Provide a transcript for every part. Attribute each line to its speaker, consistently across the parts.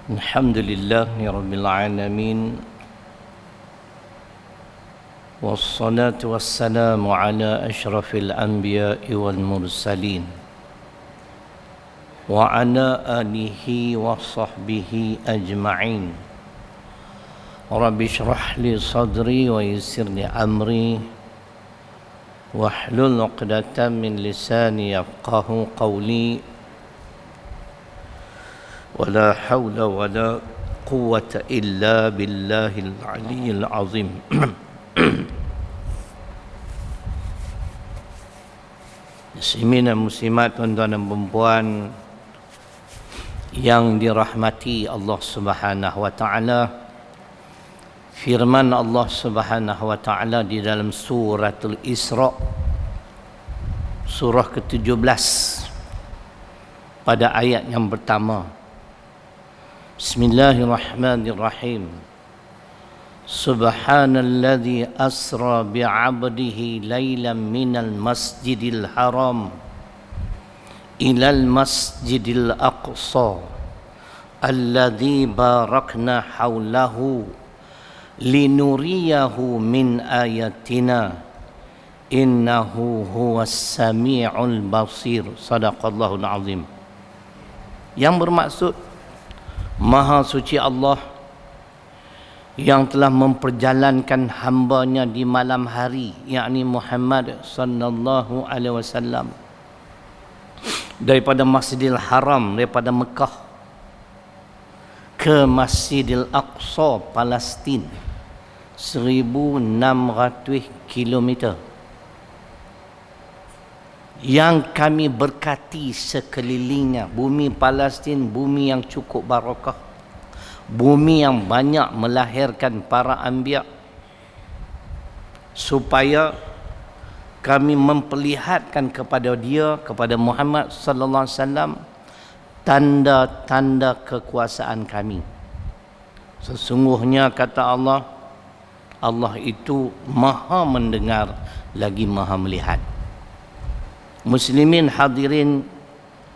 Speaker 1: Alhamdulillahi Rabbil Alamin. Wassalatu wassalamu ala ashrafil anbiya'i wal mursalin wa ala alihi wa sahbihi ajma'in. Rabbi shrah li sadri wa yassir li amri wahlul 'uqdatam min lisani yafqahu qawli. ولا حول ولا قوة إلا بالله العلي العظيم. Muslimin dan muslimat, tuan-tuan dan puan yang dirahmati Allah Subhanahu wa taala, firman Allah Subhanahu wa taala di dalam suratul Isra, surah ke-17 pada ayat yang pertama. Bismillahirrahmanirrahim. Subhanalladzi asra bi'abdihi laylan minal masjidil haram ilal masjidil aqsa alladzi barakna hawlahu linuriyahu min ayatina innahu huwas sami'ul basir. Sadaqallahul azim. Yang bermaksud, Maha suci Allah yang telah memperjalankan hambanya di malam hari, yakni Muhammad sallallahu alaihi wasallam, daripada Masjidil Haram, daripada Mekah ke Masjidil Aqsa, Palestin, 1600 kilometer, yang kami berkati sekelilingnya. Bumi Palestin, bumi yang cukup barakah, bumi yang banyak melahirkan para anbiya, supaya kami memperlihatkan kepada dia, kepada Muhammad sallallahu alaihi wasallam, tanda-tanda kekuasaan kami. Sesungguhnya kata Allah, Allah itu maha mendengar lagi maha melihat. Muslimin hadirin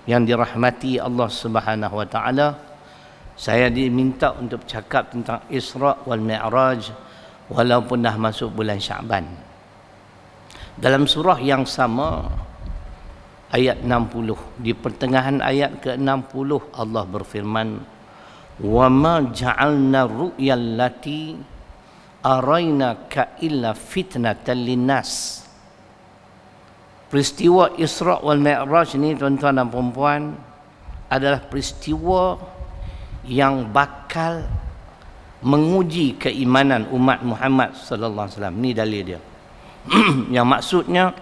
Speaker 1: yang dirahmati Allah Subhanahu wa taala, saya diminta untuk bercakap tentang Isra wal Mi'raj walaupun dah masuk bulan Syaban. Dalam surah yang sama, ayat 60, di pertengahan ayat ke-60 Allah berfirman, "Wa ma ja'alna ru'yal lati araynaka illa fitnatan linnas." Peristiwa Isra wal Mi'raj ni, tuan-tuan dan puan-puan, adalah peristiwa yang bakal menguji keimanan umat Muhammad sallallahu alaihi wasallam. Ni dalil dia. Yang maksudnya,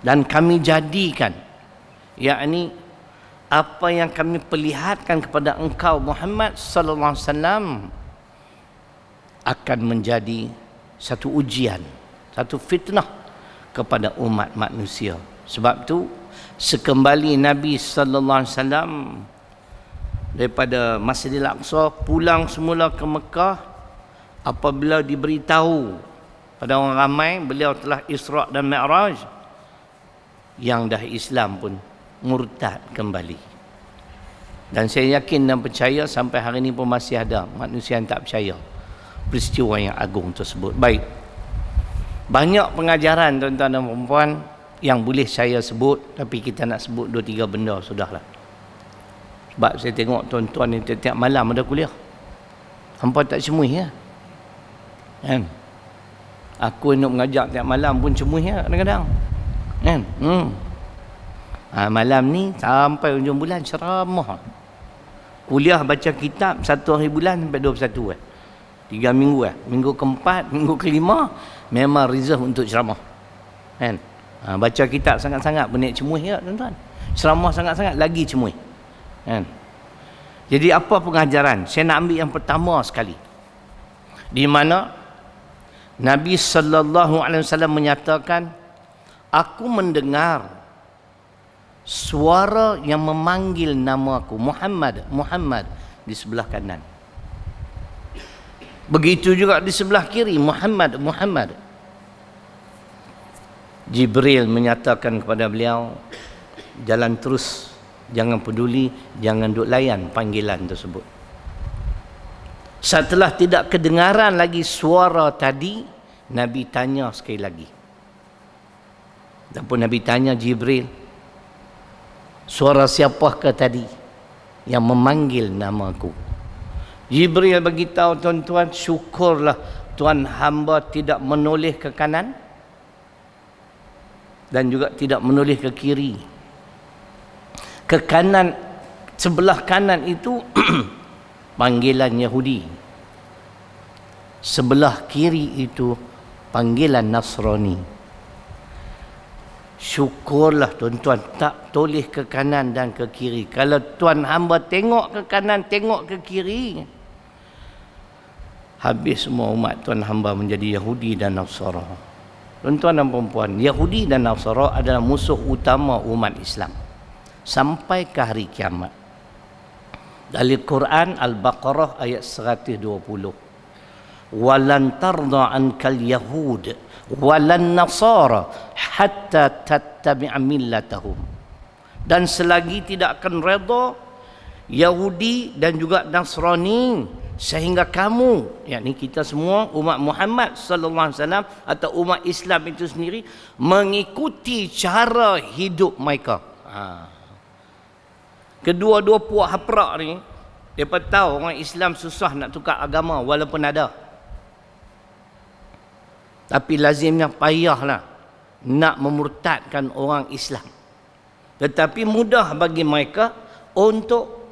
Speaker 1: dan kami jadikan, yakni apa yang kami perlihatkan kepada engkau Muhammad sallallahu alaihi wasallam akan menjadi satu ujian, satu fitnah kepada umat manusia. Sebab tu sekembali Nabi sallallahu alaihi wasallam daripada Masjidil Aqsa pulang semula ke Mekah, apabila diberitahu pada orang ramai beliau telah Isra dan Mi'raj, yang dah Islam pun murtad kembali. Dan saya yakin dan percaya sampai hari ini pun masih ada manusia yang tak percaya peristiwa yang agung tersebut. Baik, banyak pengajaran tuan-tuan dan puan yang boleh saya sebut, tapi kita nak sebut 2-3 benda sudahlah. Sebab saya tengok tuan-tuan ni tiap malam ada kuliah. Hampa tak cemuih ya? Kan? Aku nak mengajak tiap malam pun cemuih ya kadang-kadang. Kan? Malam ni sampai hujung bulan ceramah. Kuliah baca kitab 1 hari bulan sampai 21 3 minggu minggu keempat, minggu kelima memang reserve untuk ceramah. Kan? Baca kitab sangat-sangat berniat cemuih ya tuan-tuan. Ceramah sangat-sangat lagi cemuih. Kan? Jadi apa pengajaran? Saya nak ambil yang pertama sekali, di mana Nabi sallallahu alaihi wasallam menyatakan, aku mendengar suara yang memanggil nama aku, Muhammad, Muhammad, di sebelah kanan. Begitu juga di sebelah kiri, Muhammad, Muhammad. Jibril menyatakan kepada beliau, jalan terus Jangan peduli, jangan duk layan panggilan tersebut. Setelah tidak kedengaran lagi suara tadi, Nabi tanya sekali lagi. Ataupun Nabi tanya Jibril, suara siapakah tadi yang memanggil namaku? Jibril beritahu, tuan-tuan, syukurlah Tuan hamba tidak menoleh ke kanan dan juga tidak menoleh ke kiri. Ke kanan, sebelah kanan itu panggilan Yahudi. Sebelah kiri itu panggilan Nasrani. Syukurlah tuan-tuan tak toleh ke kanan dan ke kiri. Kalau tuan hamba tengok ke kanan, tengok ke kiri, habis semua umat tuan hamba menjadi Yahudi dan Nasara. Tuan-tuan dan perempuan, Yahudi dan Nasara adalah musuh utama umat Islam sampai ke hari kiamat. Dari Quran Al-Baqarah ayat 120. Walan tarda ankal yahud walan nasara hatta tattabi'a millatahum. Dan selagi tidak akan redha Yahudi dan juga Nasrani sehingga kamu, yakni kita semua umat Muhammad sallallahu alaihi wasallam atau umat Islam itu sendiri, mengikuti cara hidup mereka. Kedua-dua puak haprak ni, mereka tahu orang Islam susah nak tukar agama walaupun ada. Tapi lazimnya payahlah nak memurtadkan orang Islam. Tetapi mudah bagi mereka untuk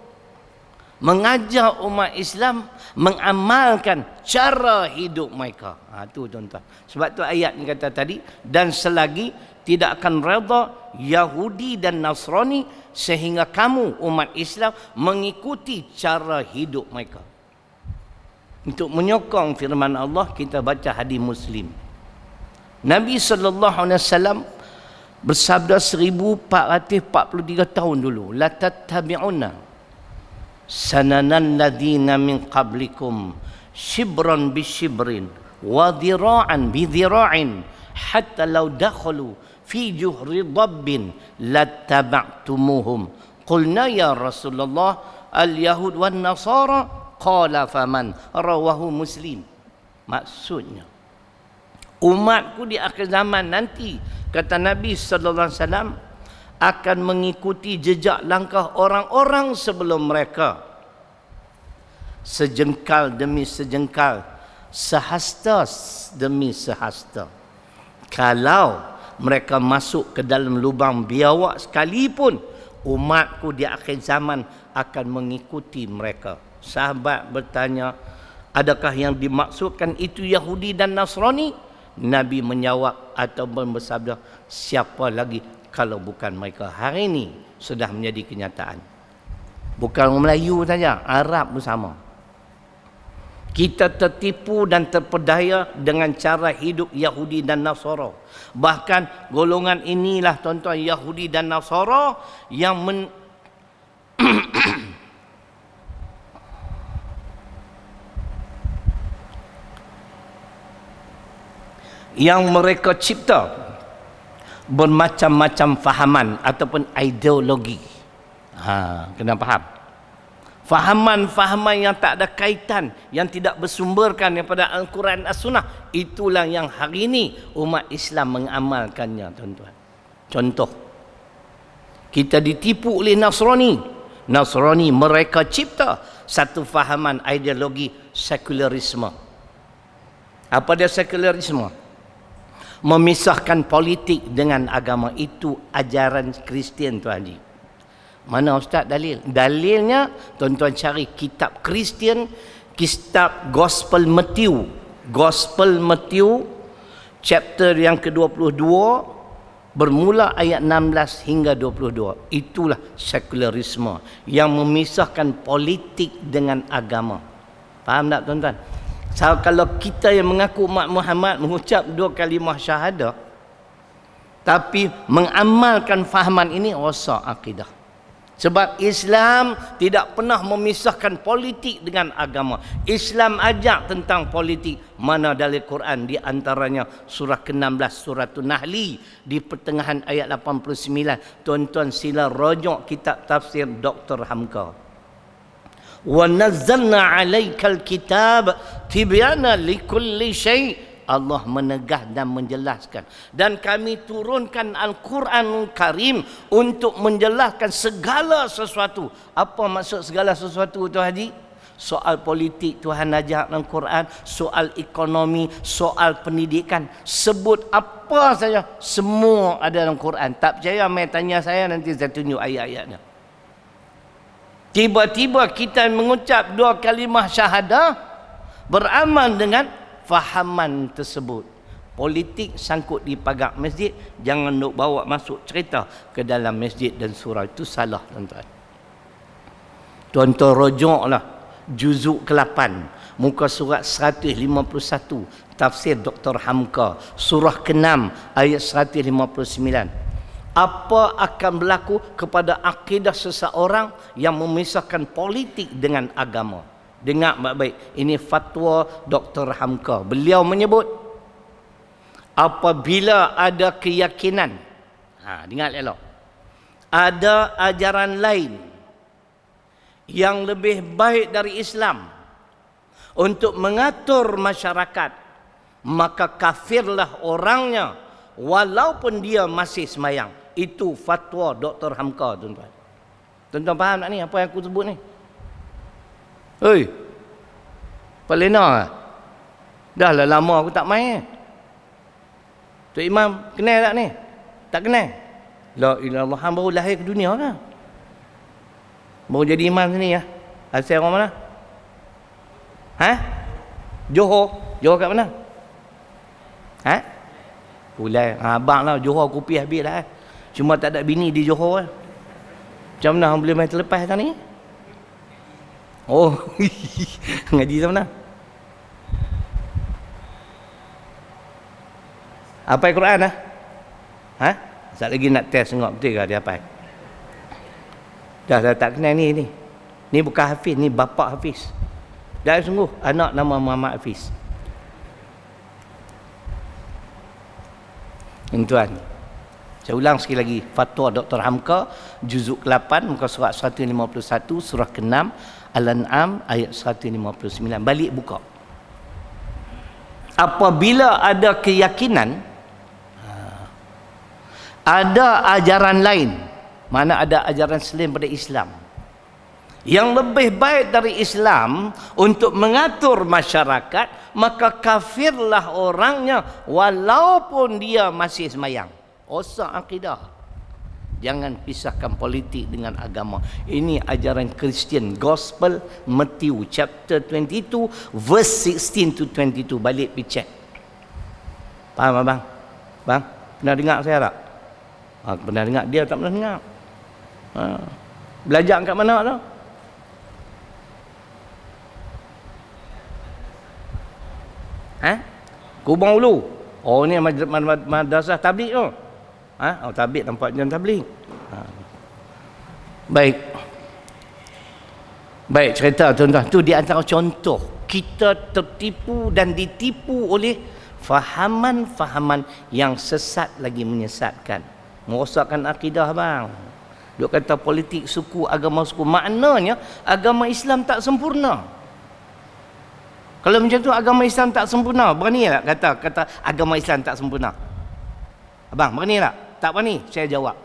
Speaker 1: mengajar umat Islam mengamalkan cara hidup mereka. Itu tuan-tuan. Sebab tu ayat ni kata tadi, dan selagi tidak akan redha Yahudi dan Nasrani sehingga kamu umat Islam mengikuti cara hidup mereka. Untuk menyokong firman Allah, kita baca hadis Muslim. Nabi SAW bersabda 1443 tahun dulu, la tattabi'una sananan ladina min qablikum shibran bi shibrin wa dhira'an bi dhira'in hatta law dakhalu fi juhri dabbin lattaba'tumuhum. Qulna ya Rasulullah al-yahud wan nasara, qala faman, rawahu Muslim. Maksudnya umatku di akhir zaman nanti, kata Nabi sallallahu alaihi wasallam, akan mengikuti jejak langkah orang-orang sebelum mereka, sejengkal demi sejengkal, sehasta demi sehasta. Kalau mereka masuk ke dalam lubang biawak sekalipun, umatku di akhir zaman akan mengikuti mereka. Sahabat bertanya, adakah yang dimaksudkan itu Yahudi dan Nasrani? Nabi menjawab ataupun bersabda, siapa lagi kalau bukan mereka. Hari ini sudah menjadi kenyataan. Bukan orang Melayu saja, Arab pun sama. Kita tertipu dan terpedaya dengan cara hidup Yahudi dan Nasara. Bahkan golongan inilah tuan-tuan, Yahudi dan Nasara, yang yang mereka cipta bermacam-macam fahaman ataupun ideologi. Kena faham. Fahaman-fahaman yang tak ada kaitan, yang tidak bersumberkan daripada Al-Quran As-Sunnah, itulah yang hari ini umat Islam mengamalkannya, tuan-tuan. Contoh, kita ditipu oleh Nasrani. Nasrani mereka cipta satu fahaman ideologi sekularisme. Apa dia sekularisme? Memisahkan politik dengan agama. Itu ajaran Kristian, Tuan Haji. Mana Ustaz dalil? Dalilnya tuan-tuan cari kitab Kristian, kitab Gospel Matthew. Gospel Matthew chapter yang ke-22 bermula ayat 16 hingga 22. Itulah sekularisme yang memisahkan politik dengan agama. Faham tak tuan-tuan? So, kalau kita yang mengaku umat Muhammad mengucap 2 kalimah syahadah tapi mengamalkan fahaman ini, rosak akidah. Sebab Islam tidak pernah memisahkan politik dengan agama. Islam ajak tentang politik. Mana dalam Quran? Di antaranya surah ke-16 surah An-Nahli di pertengahan ayat 89. Tuan-tuan sila rujuk kitab tafsir Dr. Hamka. Wa nazzalna 'alaikal kitab tibyana likulli syai'. Allah menegah dan menjelaskan. Dan kami turunkan Al-Quranul Karim untuk menjelaskan segala sesuatu. Apa maksud segala sesuatu tu Haji? Soal politik Tuhan ajak dalam Quran, soal ekonomi, soal pendidikan. Sebut apa saja, semua ada dalam Quran. Tak percaya, mai tanya saya, nanti saya tunjuk ayat-ayatnya. Tiba-tiba kita mengucap dua kalimah syahadah, beramal dengan fahaman tersebut. Politik sangkut di pagar masjid, jangan nak bawa masuk cerita ke dalam masjid dan surau. Itu salah, tuan-tuan. Tuan-tuan rojoklah juzuk ke-8 muka surat 151 tafsir Dr. Hamka, surah ke-6 ayat 159. Apa akan berlaku kepada akidah seseorang yang memisahkan politik dengan agama? Dengar baik-baik, ini fatwa Dr. Hamka. Beliau menyebut apabila ada keyakinan, dengar elok, ada ajaran lain yang lebih baik dari Islam untuk mengatur masyarakat, maka kafirlah orangnya walaupun dia masih semayang. Itu fatwa Dr. Hamka, tuan-tuan. Tuan-tuan faham tak ni apa yang aku sebut ni? Hei, Pak Lena lah. Dah lah lama aku tak main. Tok Imam kenal tak ni? Tak kenal? La ilallah, hang baru lahir ke dunia lah. Baru jadi imam sini ya. Asal orang mana? Johor. Johor kat mana? Pulai. Abang lah Johor kopi habis lah. Cuma tak ada bini di Johor lah. Macam mana hang boleh main terlepas tak ni? Oh, ngaji sama mana? Apa Quran lah? Sekejap lagi nak test tengok betul ke dia apa? Dah tak kenal ni. Ni bukan Hafiz, ni bapa Hafiz. Dah sungguh anak nama Muhammad Hafiz. Tuan, saya ulang sekali lagi. Fatwa Dr. Hamka, juzuk ke-8, muka surat 151, surah ke-6, Al-An'am ayat 159. Balik buka. Apabila ada keyakinan, ada ajaran lain, mana ada ajaran selain pada Islam yang lebih baik dari Islam untuk mengatur masyarakat, maka kafirlah orangnya walaupun dia masih semayang. Rosak akidah. Jangan pisahkan politik dengan agama. Ini ajaran Kristian, Gospel Matthew chapter 22 verse 16 to 22. Balik pergi check. Faham abang? Bang, pernah dengar saya tak? Pernah dengar, dia tak pernah dengar. Belajar kat mana tu? Kubang Ulu. Oh, ni madrasah tabligh tu. Tabligh tempat jalan tabligh. Baik, cerita tuan-tuan. Tu di antara contoh kita tertipu dan ditipu oleh fahaman-fahaman yang sesat lagi menyesatkan. Merosakkan akidah bang. Dia kata politik suku, agama suku. Maknanya agama Islam tak sempurna. Kalau macam tu agama Islam tak sempurna, berani tak kata agama Islam tak sempurna? Abang, berani tak? Tak berani? Saya jawab.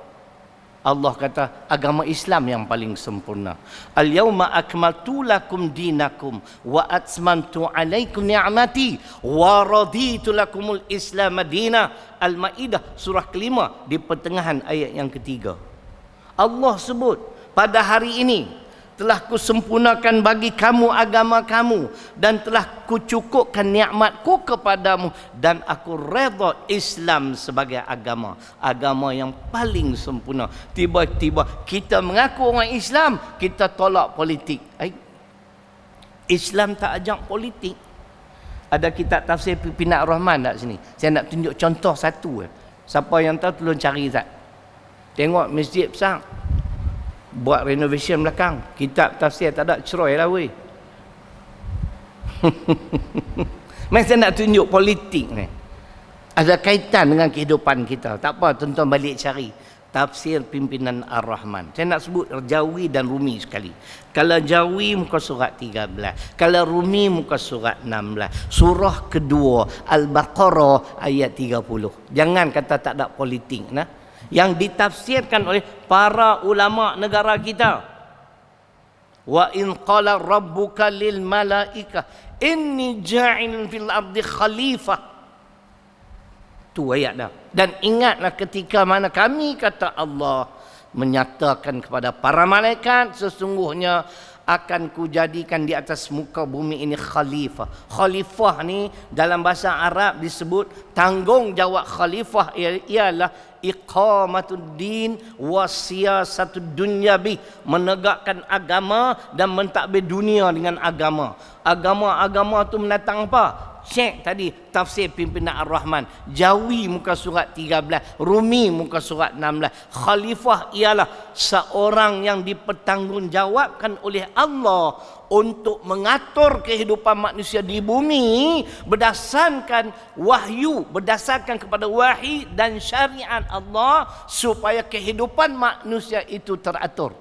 Speaker 1: Allah kata agama Islam yang paling sempurna. Al-yawma akmaltu lakum dinakum wa atmamtu alaikum ni'mati wa raditu lakumul Islam madina. Al-Maidah surah ke-5 di pertengahan ayat yang ketiga. Allah sebut pada hari ini telah kusempurnakan bagi kamu agama kamu dan telah kucukupkan nikmatku kepadamu dan aku redha Islam sebagai agama yang paling sempurna. Tiba-tiba kita mengaku orang Islam, kita tolak politik. Islam tak ajak politik. Ada kitab tafsir Pinak Rahman tak sini? Saya nak tunjuk contoh satu. Siapa yang tahu tolong cari Zat. Tengok masjid besar. buat renovation belakang. Kitab tafsir tak ada, cerai lah weh. Mesti nak tunjuk politik ni ada kaitan dengan kehidupan kita. Tak apa, tuan-tuan balik cari tafsir pimpinan Ar-Rahman. Saya nak sebut Jawi dan Rumi sekali. Kalau Jawi muka surat 13, kalau Rumi muka surat 16. Surah kedua Al-Baqarah ayat 30. Jangan kata tak ada politik nah. Yang ditafsirkan oleh para ulama negara kita. Wa in qala rabbuka lil malaika inni ja'ilun fil ardi khalifah. Tu ayat dah. Dan ingatlah ketika mana kami kata Allah menyatakan kepada para malaikat, sesungguhnya akan kujadikan di atas muka bumi ini khalifah. Khalifah ni dalam bahasa Arab disebut tanggungjawab khalifah ialah iqamatuddin wa siyasatud dunyabi, menegakkan agama dan mentadbir dunia dengan agama. Agama tu menatang apa? Cek tadi tafsir pimpinan Ar-Rahman. Jawi muka surat 13, Rumi muka surat 16. Khalifah ialah seorang yang dipertanggungjawabkan oleh Allah untuk mengatur kehidupan manusia di bumi berdasarkan wahyu, berdasarkan kepada wahyi dan syariat Allah, supaya kehidupan manusia itu teratur.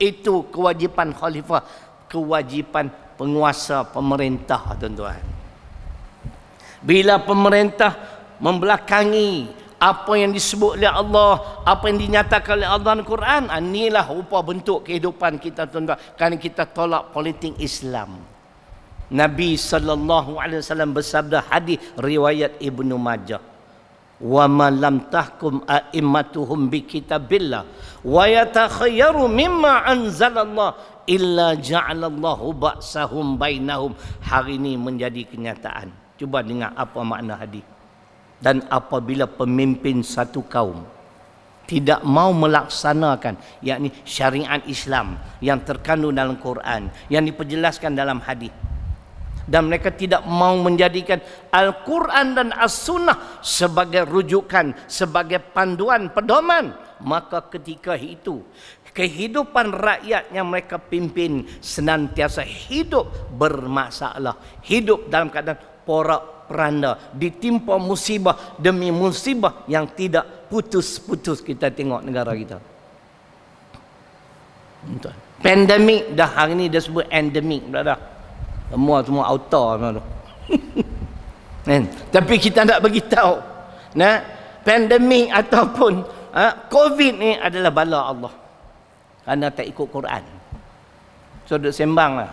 Speaker 1: Itu kewajipan khalifah, kewajipan penguasa pemerintah, tuan-tuan. Bila pemerintah membelakangi apa yang disebut oleh Allah, apa yang dinyatakan oleh Allah dalam Quran, inilah rupa bentuk kehidupan kita, tuan-tuan. Kerana kita tolak politik Islam. Nabi SAW bersabda, hadis riwayat Ibnu Majah, wa ma lam tahkum a'immatuhum bi kitabillah wa yatakhayyaru mimma anzalallah illa ja'alallahu ba'sahum bainahum. Hari ini menjadi kenyataan. Cuba dengar apa makna hadis. Dan apabila pemimpin satu kaum tidak mau melaksanakan, yakni syariat Islam yang terkandung dalam Quran, yang diperjelaskan dalam hadis, dan mereka tidak mau menjadikan Al-Quran dan As-Sunnah sebagai rujukan, sebagai panduan pedoman, maka ketika itu kehidupan rakyat yang mereka pimpin senantiasa hidup bermasalah, hidup dalam keadaan porak-poranda, ditimpa musibah demi musibah yang tidak putus-putus. Kita tengok negara kita. Pandemik dah, hari ni dia sebut endemik dah. Semua auto tu. Tapi kita tak bagi tahu. Nah, pandemik ataupun COVID ni adalah bala Allah. Kerana tak ikut Quran. So duk sembang lah.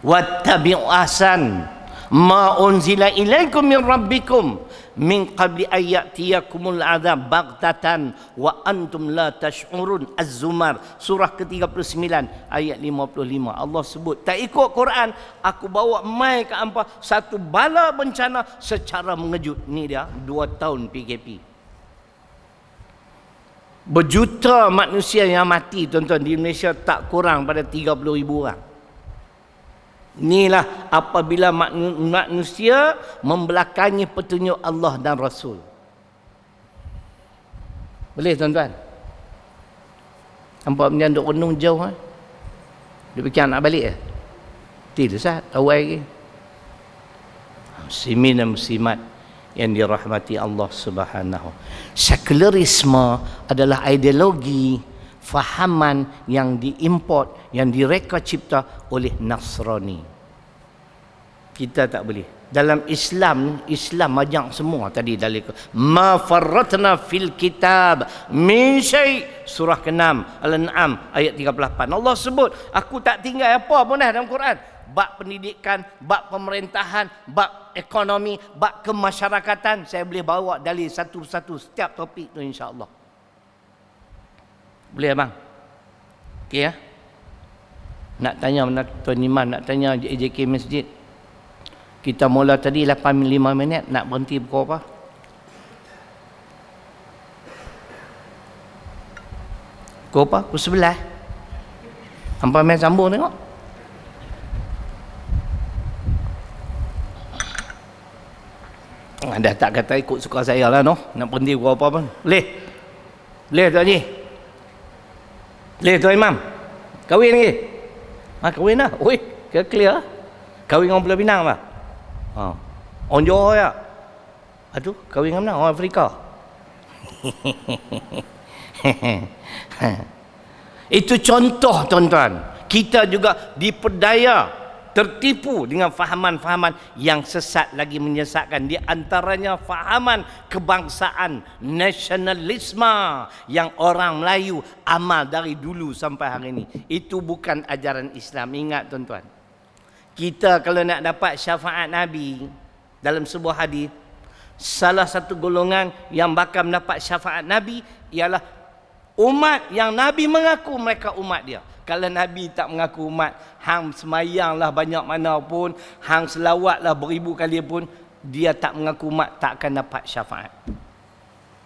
Speaker 1: Wattabi'u ahsan ma unzila ilaikum min rabbikum min qabli ayyatiyakumul azab baghtatan wa antum la tash'urun. Az-Zumar surah ke-39 ayat 55. Allah sebut tak ikut Quran, aku bawa mai ke hampa satu bala bencana secara mengejut. Ni dia 2 tahun PKP. Berjuta manusia yang mati, tuan-tuan, di Malaysia tak kurang pada 30,000 orang. Inilah apabila manusia membelakangi petunjuk Allah dan Rasul. Boleh, tuan-tuan? Nampak macam duk renung jauh ha? Dia fikir nak balik ke? Tidak, Ustaz, awal lagi. Muslimin dan muslimat yang dirahmati Allah Subhanahu. Sekularisme adalah ideologi, fahaman yang diimport, yang direka cipta oleh Nasrani. Kita tak boleh. Dalam Islam ajak semua tadi dalil ma farratna fil kitab min syai', surah ke-6 Al-An'am ayat 38. Allah sebut, aku tak tinggal apa pun dah dalam Quran. Bab pendidikan, bab pemerintahan, bab ekonomi, bab kemasyarakatan, saya boleh bawa dalil satu-satu setiap topik tu, insya-Allah. Boleh abang? Okey ya? Nak tanya mana Tuan Iman, nak tanya AJK Masjid. Kita mula tadi 85 minit, nak berhenti pukul apa? Pukul apa? Pukul 11. Hampa main sambung tengok. Anda tak kata ikut suka saya lah, noh. Nak berhenti pukul apa pun. Boleh? Boleh Tuan Haji? Boleh Tuan Imam? Kahwin lagi? Kahwin lah. Oi, clear. Kahwin dengan Pulau Pinang apa? Orang Johor ya? Aduh, kahwin dengan mana? Orang Afrika. Itu contoh tuan-tuan. Kita juga diperdaya, tertipu dengan fahaman-fahaman yang sesat lagi menyesatkan. Di antaranya fahaman kebangsaan, nasionalisme yang orang Melayu amal dari dulu sampai hari ini. Itu bukan ajaran Islam. Ingat tuan-tuan. Kita kalau nak dapat syafaat Nabi dalam sebuah hadis, salah satu golongan yang bakal mendapat syafaat Nabi ialah umat yang Nabi mengaku mereka umat dia. Kalau Nabi tak mengaku umat, hang semayanglah banyak mana pun, hang selawatlah beribu kali pun, dia tak mengaku umat, tak akan dapat syafaat.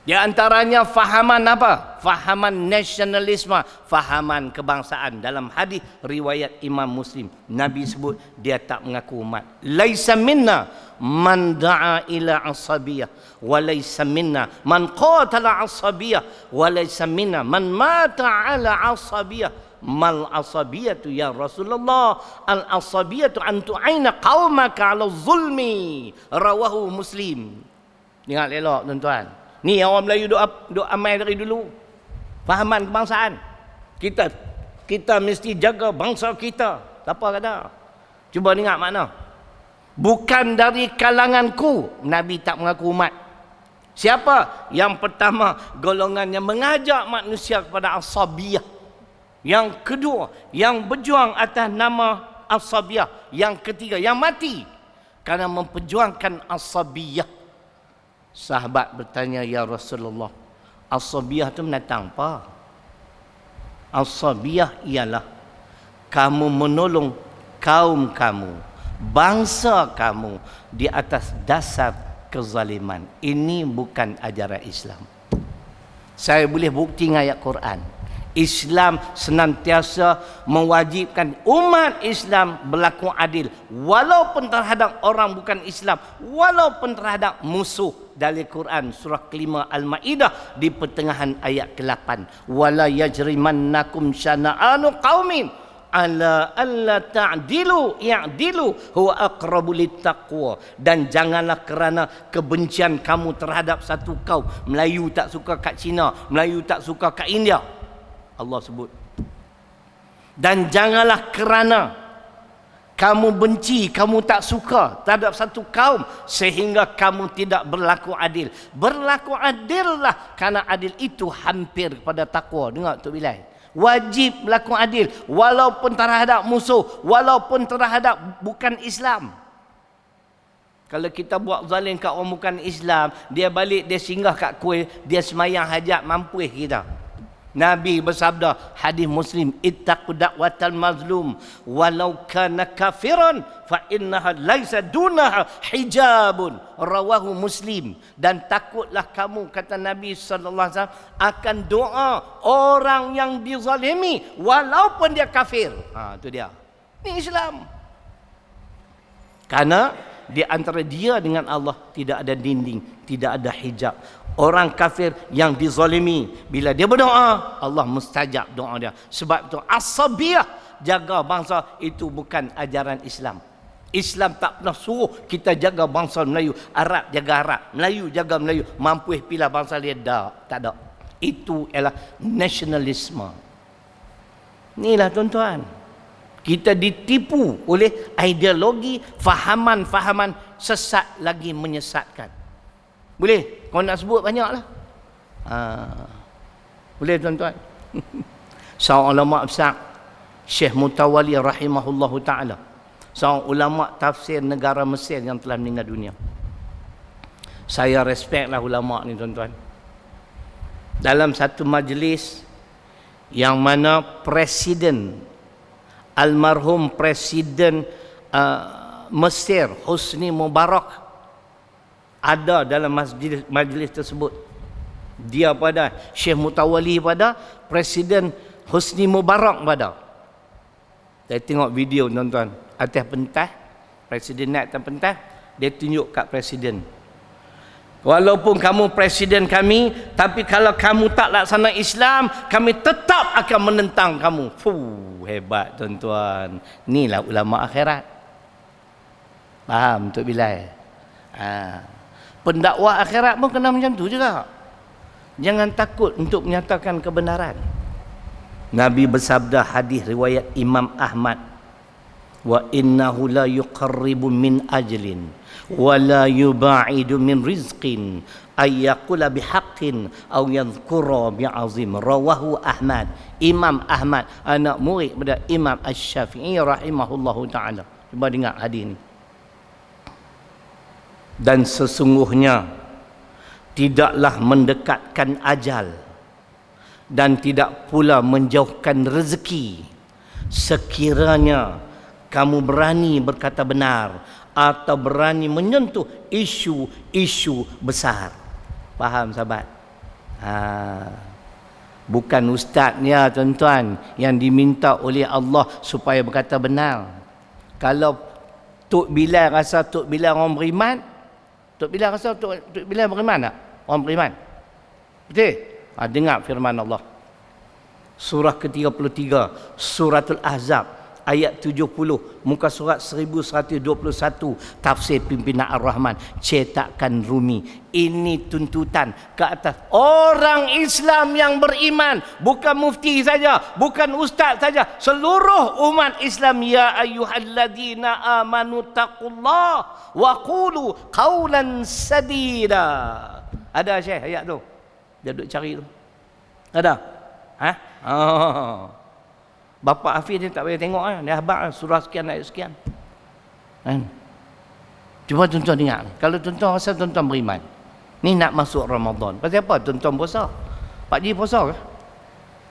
Speaker 1: Di antaranya fahaman apa? Fahaman nasionalisme, fahaman kebangsaan. Dalam hadis riwayat Imam Muslim, Nabi sebut dia tak mengaku umat. Laisa minna man da'a ila asabiyah wa laisa minna man qatala asabiyah wa laisa minna man mata ala asabiyah. Mal asabiyatu ya Rasulullah? Al asabiyatu an tu'aina qaumaka ala zulmi. Rawahu Muslim. Ingat elok tuan-tuan. Ni orang Melayu duk amal dari dulu. Fahaman kebangsaan. Kita mesti jaga bangsa kita. Apa kata? Cuba ingat makna. Bukan dari kalanganku. Nabi tak mengaku umat. Siapa? Yang pertama, golongan yang mengajak manusia kepada asabiyah. Yang kedua, yang berjuang atas nama asabiyah. Yang ketiga, yang mati kerana memperjuangkan asabiyah. Sahabat bertanya, ya Rasulullah, asabiyah itu menatang apa? Asabiyah ialah kamu menolong kaum kamu, bangsa kamu di atas dasar kezaliman. Ini bukan ajaran Islam. Saya boleh bukti dengan ayat Quran. Islam senantiasa mewajibkan umat Islam berlaku adil walaupun terhadap orang bukan Islam, walaupun terhadap musuh. Dari Quran surah ke-5 Al-Maidah di pertengahan ayat ke-8, wala yajrimannakum syana'anu qaumin ala alla ta'dilu i'dilu huwa aqrabu littaqwa. Dan janganlah kerana kebencian kamu terhadap satu kaum, Melayu tak suka kat Cina, Melayu tak suka kat India, Allah sebut, dan janganlah kerana kamu benci, kamu tak suka terhadap satu kaum sehingga kamu tidak berlaku adil. Berlaku adillah, kerana adil itu hampir kepada takwa. Dengar Tok Bilal, wajib berlaku adil walaupun terhadap musuh, walaupun terhadap bukan Islam. Kalau kita buat zalim kat orang bukan Islam, dia balik, dia singgah kat kuil, dia semayang hajat, mampu kita. Nabi bersabda, hadis Muslim, ittaqu da'watal mazlum walau kana kafiran fa innaha laisa dunaha hijabun. Rawahu Muslim. Dan takutlah kamu, kata Nabi sallallahu alaihi wasallam, akan doa orang yang dizalimi walaupun dia kafir. Itu dia. Ini Islam. Karena di antara dia dengan Allah tidak ada dinding, tidak ada hijab. Orang kafir yang dizalimi, bila dia berdoa, Allah mustajab doa dia. Sebab itu asabiyah, jaga bangsa, itu bukan ajaran Islam. Islam tak pernah suruh kita jaga bangsa Melayu, Arab jaga Arab, Melayu jaga Melayu, mampu pilih bangsa dia. Tak ada. Itu ialah nasionalisme. Inilah tuan-tuan, kita ditipu oleh ideologi, fahaman-fahaman sesat lagi menyesatkan. Boleh? Kau nak sebut banyaklah. Boleh tuan-tuan. Seorang ulama besar, Syekh Mutawalli rahimahullahu ta'ala, seorang ulama tafsir negara Mesir yang telah meninggal dunia. Saya respect lah ulama ni tuan-tuan. Dalam satu majlis yang mana Presiden, almarhum Presiden Mesir Hosni Mubarak ada dalam majlis tersebut. Dia pada Syekh Mutawalli pada Presiden Hosni Mubarak pada. Saya tengok video tuan-tuan, atas pentas, Presiden naik atas pentas, dia tunjuk kat Presiden. Walaupun kamu presiden kami, tapi kalau kamu tak laksana Islam, kami tetap akan menentang kamu. Fuh, hebat tuan-tuan. Inilah ulama akhirat. Faham Tok Bilal? Pendakwah akhirat pun kena macam tu juga. Jangan takut untuk menyatakan kebenaran. Nabi bersabda, hadis riwayat Imam Ahmad, wa innahu la yuqarribu min ajlin wa la yuba'idu min rizqin ay yaqula bihaqqin aw yadhkura bi'azim. Rawahu Ahmad. Imam Ahmad, anak murid pada Imam Asy-Syafi'i rahimahullahu taala. Cuba dengar hadis ni. Dan sesungguhnya tidaklah mendekatkan ajal dan tidak pula menjauhkan rezeki sekiranya kamu berani berkata benar atau berani menyentuh isu-isu besar. Faham sahabat? Bukan ustaznya tuan-tuan yang diminta oleh Allah supaya berkata benar. Kalau Tok Bilal rasa Tok Bilal orang beriman, Tok Bilal rasa Tok Bilal beriman tak? Orang beriman. Betul? Dengar firman Allah. Surah ke-33, Suratul Ahzab, ayat 70, muka surat 1121, tafsir pimpinan Ar-Rahman, cetakan Rumi. Ini tuntutan ke atas orang Islam yang beriman, bukan mufti saja, bukan ustaz saja, seluruh umat Islam. Ya ayyuhalladzina amanu taqullah wa qulu qawlan sadida. Ada Syekh ayat tu? Dia duduk cari tu. Ada? Bapa Hafiz dia tak payah tengok dia habaq surah sekian ayat sekian. Cuba tuan-tuan dengar. Kalau tuan-tuan rasa tuan-tuan beriman, ni nak masuk Ramadan. Pasal apa tuan-tuan puasa? Pak Ji puasa ke?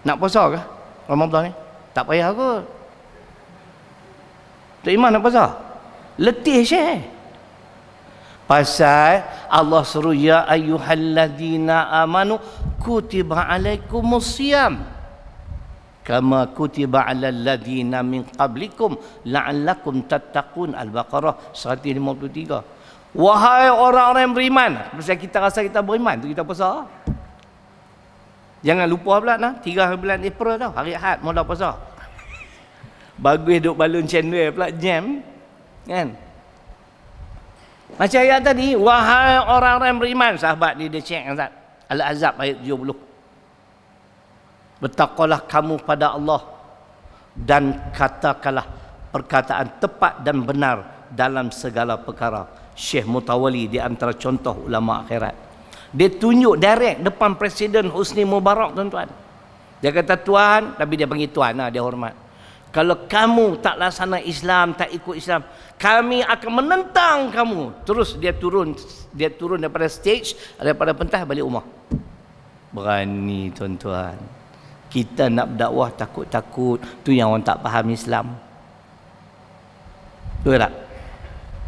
Speaker 1: Nak puasa ke Ramadan ni? Tak payah kot. Tak iman nak puasa? Letih Syekh. Pasal Allah suruh ya ayyuhalladzina amanu kutiba alaikumusiyam kama kutiba alal ladzina min qablikum la'allakum tattaqun. Al-Baqarah 153. Wahai orang-orang yang beriman, pasal kita rasa kita beriman tu kita puasa. Jangan lupa pula 3 bulan April tau, hari Ahad mula puasa. Bagus duk balun channel pula jam kan. Macam ayat tadi, wahai orang-orang yang beriman, sahabat dia cek Azab Al-Ahzab ayat 70. Bertakwalah kamu pada Allah dan katakanlah perkataan tepat dan benar dalam segala perkara. Syekh Mutawali di antara contoh ulama akhirat. Dia tunjuk direct depan Presiden Husni Mubarak tuan-tuan. Dia kata tuan, tapi dia panggil tuan lah, dia hormat. Kalau kamu tak laksana Islam, tak ikut Islam, kami akan menentang kamu. Terus dia turun daripada stage, daripada pentas balik rumah. Berani tuan-tuan. Kita nak berdakwah takut-takut, tu yang orang tak faham Islam. Betul tak?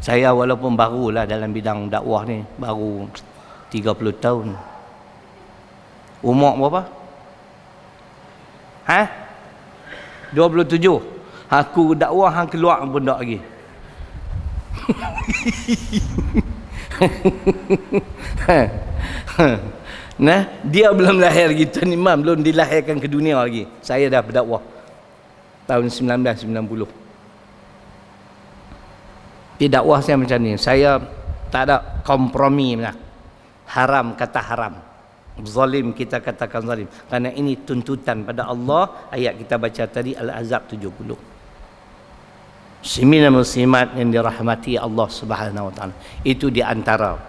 Speaker 1: Saya walaupun barulah dalam bidang dakwah ni, baru 30 tahun. Umur berapa? 27. Aku dakwah hang keluar pun tak lagi. Nah, dia belum lahir lagi, Tuan Imam belum dilahirkan ke dunia lagi. Saya dah berdakwah tahun 1990. Di dakwah saya macam ni, saya tak ada kompromi lah. Haram kata haram, zalim kita katakan zalim, kerana ini tuntutan pada Allah. Ayat kita baca tadi Al-Ahzab 70. Muslimin dan muslimat yang dirahmati Allah Subhanahu wa taala, itu di antara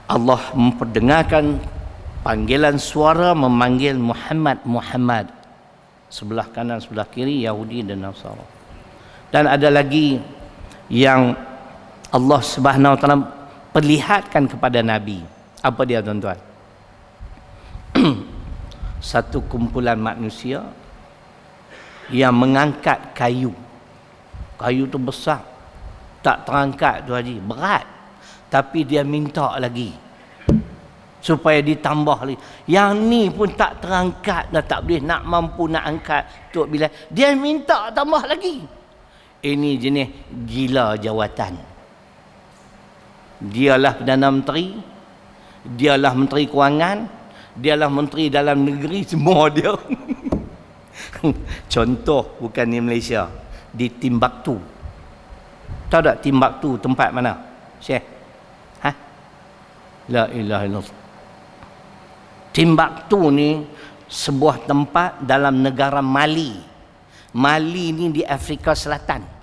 Speaker 1: Allah memperdengarkan panggilan suara memanggil Muhammad, Muhammad, sebelah kanan sebelah kiri Yahudi dan Nasara. Dan ada lagi yang Allah Subhanahu wa taala perlihatkan kepada Nabi. Apa dia tuan-tuan? Satu kumpulan manusia yang mengangkat kayu. Kayu tu besar, tak terangkat tu Haji, berat. Tapi dia minta lagi supaya ditambah lagi. Yang ni pun tak terangkat dah, tak boleh nak mampu nak angkat. Tok bila dia minta tambah lagi. Ini jenis gila jawatan. Dialah Perdana Menteri, dialah Menteri Kewangan, dialah Menteri Dalam Negeri, semua dia. Contoh bukan di Malaysia, di Timbuktu. Tahu tak Timbuktu tempat mana? Syekh? Ha? La ilaha illallah. Timbuktu ni sebuah tempat dalam negara Mali. Mali ni di Afrika Selatan.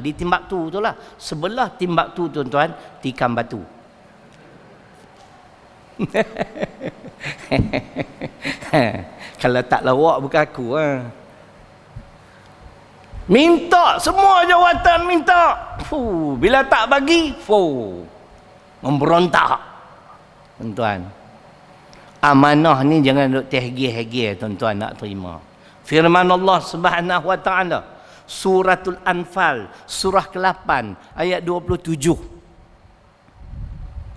Speaker 1: Di Timbuktu tu lah. Sebelah Timbuktu tuan-tuan, tikam batu. Kalau tak lawak bukan aku. Minta semua jawatan, minta. Bila tak bagi, memberontak. Tuan-tuan, amanah ni jangan duk terhegi-hegi tuan-tuan nak terima. Firman Allah Subhanahu wa taala, Suratul Anfal, surah ke-8 ayat 27.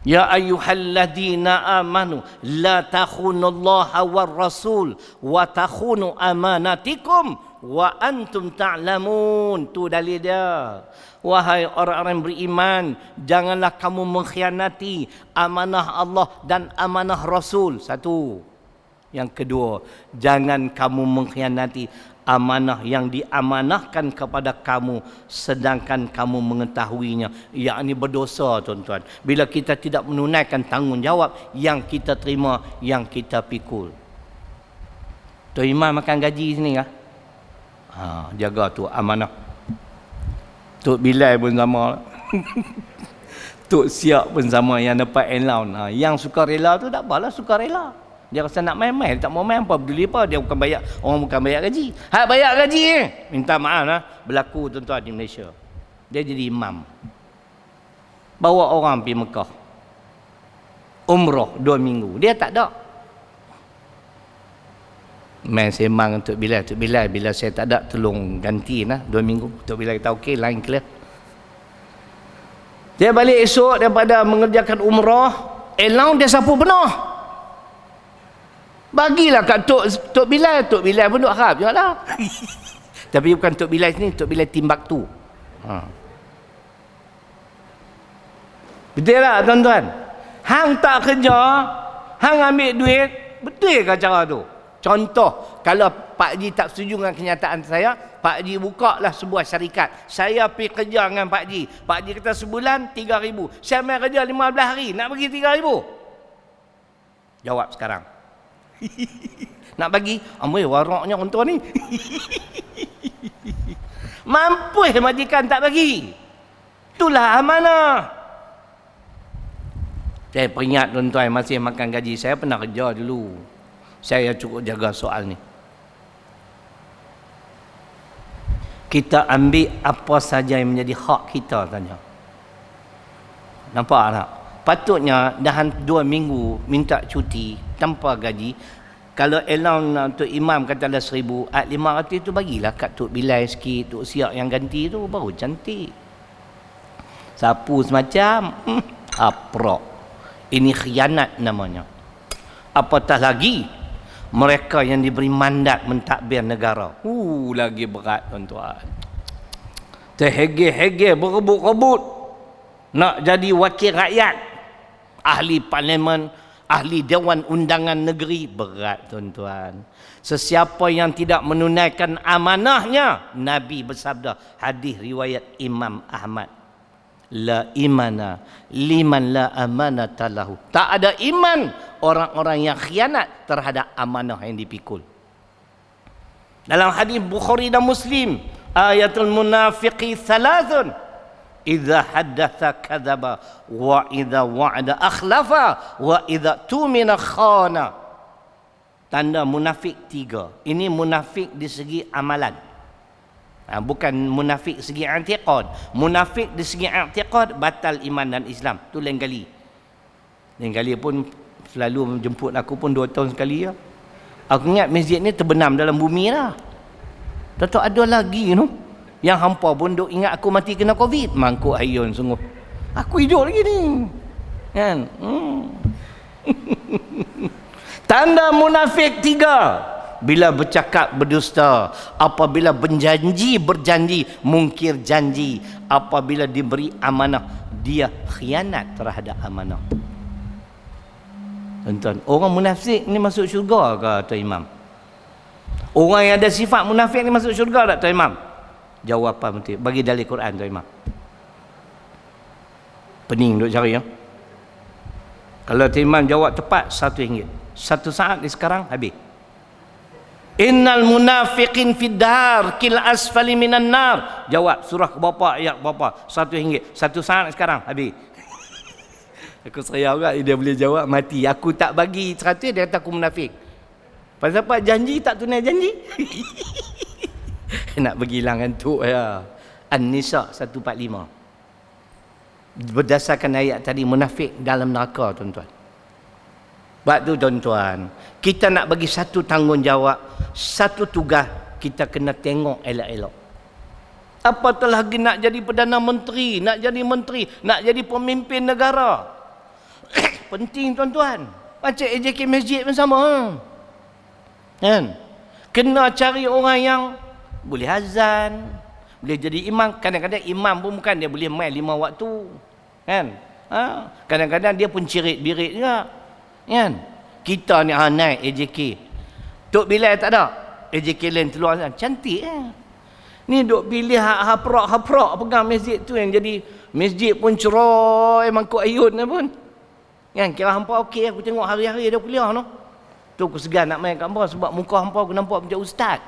Speaker 1: Ya ayyuhalladzina amanu la takhunullaha war rasul wa takhunu amanatikum wa antum ta'lamun. Tu dalil dia. Wahai orang-orang beriman, janganlah kamu mengkhianati amanah Allah dan amanah Rasul. Satu. Yang kedua, jangan kamu mengkhianati amanah yang diamanahkan kepada kamu sedangkan kamu mengetahuinya, yakni berdosa tuan-tuan. Bila kita tidak menunaikan tanggungjawab yang kita terima, yang kita pikul. Tuan Imam makan gaji sini kah? Jaga tu amanah. Tok Bilal pun sama. Tok Siak pun sama yang dapat allowance. Yang suka rela tu tak apalah, suka rela. Dia rasa nak main-main, dia tak mau main apa peduli apa, dia bukan bayar, orang bukan bayar gaji. Hak bayar gaji minta maaf lah, berlaku tuan-tuan di Malaysia. Dia jadi imam. Bawa orang pergi Mekah. Umrah 2 minggu. Dia tak ada. Main sembang Tok Bilal, Tok Bilal bila saya tak ada tolong ganti lah 2 minggu. Tok Bilal kata okey, lain clear. Dia balik esok daripada mengerjakan umrah, allowance dia sapu penuh. Bagilah kat Tok Bilal. Tok Bilal pun duk harap juga lah. Tapi bukan Tok Bilal sini, Tok Bilal Timbuktu. Betul tak tuan-tuan? Hang tak kerja, hang ambil duit, betul ke cara tu? Contoh, kalau Pak Haji tak setuju dengan kenyataan saya, Pak Haji buka lah sebuah syarikat. Saya pergi kerja dengan Pak Haji. Pak Haji kata sebulan 3,000. Saya main kerja 15 hari, nak bagi 3,000? Jawab sekarang. Nak bagi? Amboi waraknya orang tua ni. Mampus majikan tak bagi. Itulah amanah. Saya peringat tuan-tuan, masih makan gaji. Saya pernah kerja dulu. Saya cukup jaga soal ni. Kita ambil apa saja yang menjadi hak kita tanya. Nampak tak? Patutnya dalam 2 minggu minta cuti tanpa gaji. Kalau allowance Tok Imam katalah 1,000, 500 tu bagilah kat Tok Bilal sikit, Tok Siak yang ganti tu baru cantik. Sapu semacam aprok. Ini khianat namanya. Apatah lagi mereka yang diberi mandat mentadbir negara. Lagi berat tuan-tuan. Terhege-hege berebut-rebut nak jadi wakil rakyat, ahli parlimen, ahli Dewan Undangan Negeri. Berat tuan-tuan. Sesiapa yang tidak menunaikan amanahnya, Nabi bersabda, hadis riwayat Imam Ahmad, la imana liman la amanata lahu. Tak ada iman orang-orang yang khianat terhadap amanah yang dipikul. Dalam hadis Bukhari dan Muslim, ayatul munafiqi thalathun, idza haddatha kadzaba wa idza wa'ada akhlafa wa idza tumina khana. Tanda munafik 3. Ini munafik di segi amalan. Bukan munafik segi i'tiqad. Munafik di segi i'tiqad batal iman dan Islam. Tu lain kali. Lain kali pun selalu menjemput aku pun 2 tahun sekali ya. Aku ingat masjid ni terbenam dalam bumi lah. Tak ada lagi tu. Yang hampa pun duk ingat aku mati kena Covid. Mangkuk ayun sungguh. Aku hidup lagi ni. Kan? Tanda munafik 3. Bila bercakap berdusta, apabila berjanji mungkir janji, apabila diberi amanah dia khianat terhadap amanah. Tuan-tuan, orang munafik ni masuk syurga ke Tuan Imam? Orang yang ada sifat munafik ni masuk syurga tak Tuan Imam? Jawapan betul. Bagi dalil Quran Tuan Imam. Pening duk cari ya. Kalau Tuan Imam jawab tepat RM1. 1 saat ni sekarang habis. Innal munafiqin fid darkil asfali minan nar. Jawab surah ke berapa, ayat berapa? RM1. 1 saat sekarang habis. Aku seraya juga dia boleh jawab mati. Aku tak bagi 100 dia kata aku munafik. Pasal apa? Janji tak tunai janji. Nak bagi hilang ngantuk ya. An-Nisa 145. Berdasarkan ayat tadi, munafik dalam neraka tuan-tuan. Sebab tu tuan-tuan, kita nak bagi satu tanggungjawab, satu tugas, kita kena tengok elok-elok. Apatah lagi nak jadi Perdana Menteri, nak jadi menteri, nak jadi pemimpin negara. Penting tuan-tuan. Macam AJK Masjid pun sama. Kan? Kena cari orang yang boleh azan, boleh jadi imam. Kadang-kadang imam pun bukan dia boleh main 5 waktu. Kan? Kadang-kadang dia pun cirit-birit juga. Kan? Kita ni naik AJK. Tok Bilal tak ada. AJK lain keluar sana. Cantik Ni duk pilih haprak pegang masjid tu yang jadi masjid pun cerai mangkuk ayun pun. Kan? Kira hampa okey aku tengok hari-hari dia kuliah no. Tu aku segan nak main kat hampa sebab muka hampa aku nampak macam ustaz.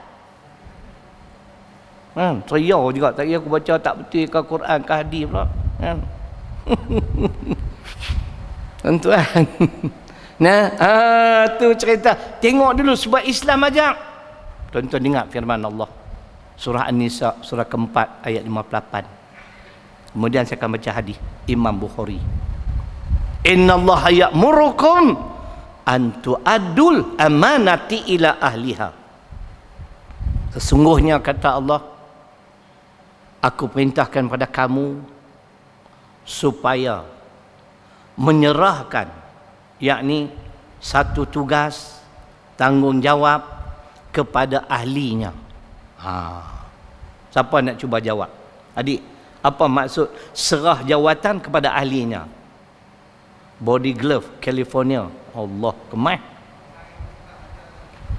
Speaker 1: Kan? Ceria juga. Tak kira aku baca tak betul ke Quran ke hadis pula. Kan? Tuan-tuan. Nah, tu cerita. Tengok dulu sebab Islam ajak. Tuan-tuan ingat firman Allah. Surah An-Nisa, surah keempat, ayat 58. Kemudian saya akan baca hadis Imam Bukhari. Innallaha ya'murukum an tu'addul amanati ila ahliha. Sesungguhnya kata Allah, aku perintahkan pada kamu supaya menyerahkan, yakni satu tugas, tanggungjawab kepada ahlinya. Siapa nak cuba jawab? Adik, apa maksud serah jawatan kepada ahlinya? Body glove California. Allah, kemah.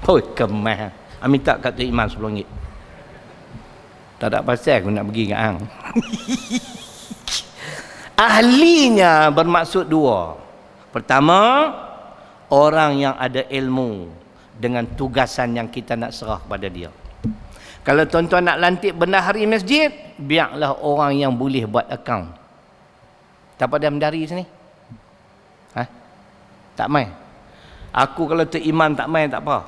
Speaker 1: Oh, kemah. Minta kat Tok Iman RM10. Tak ada pasal aku nak pergi kat hang. Ahlinya bermaksud dua. Pertama, orang yang ada ilmu dengan tugasan yang kita nak serah kepada dia. Kalau tuan-tuan nak lantik bendahari masjid, biarlah orang yang boleh buat akaun. Tak apa dia bendahari sini? Tak main. Aku kalau Tok Imam tak main tak apa.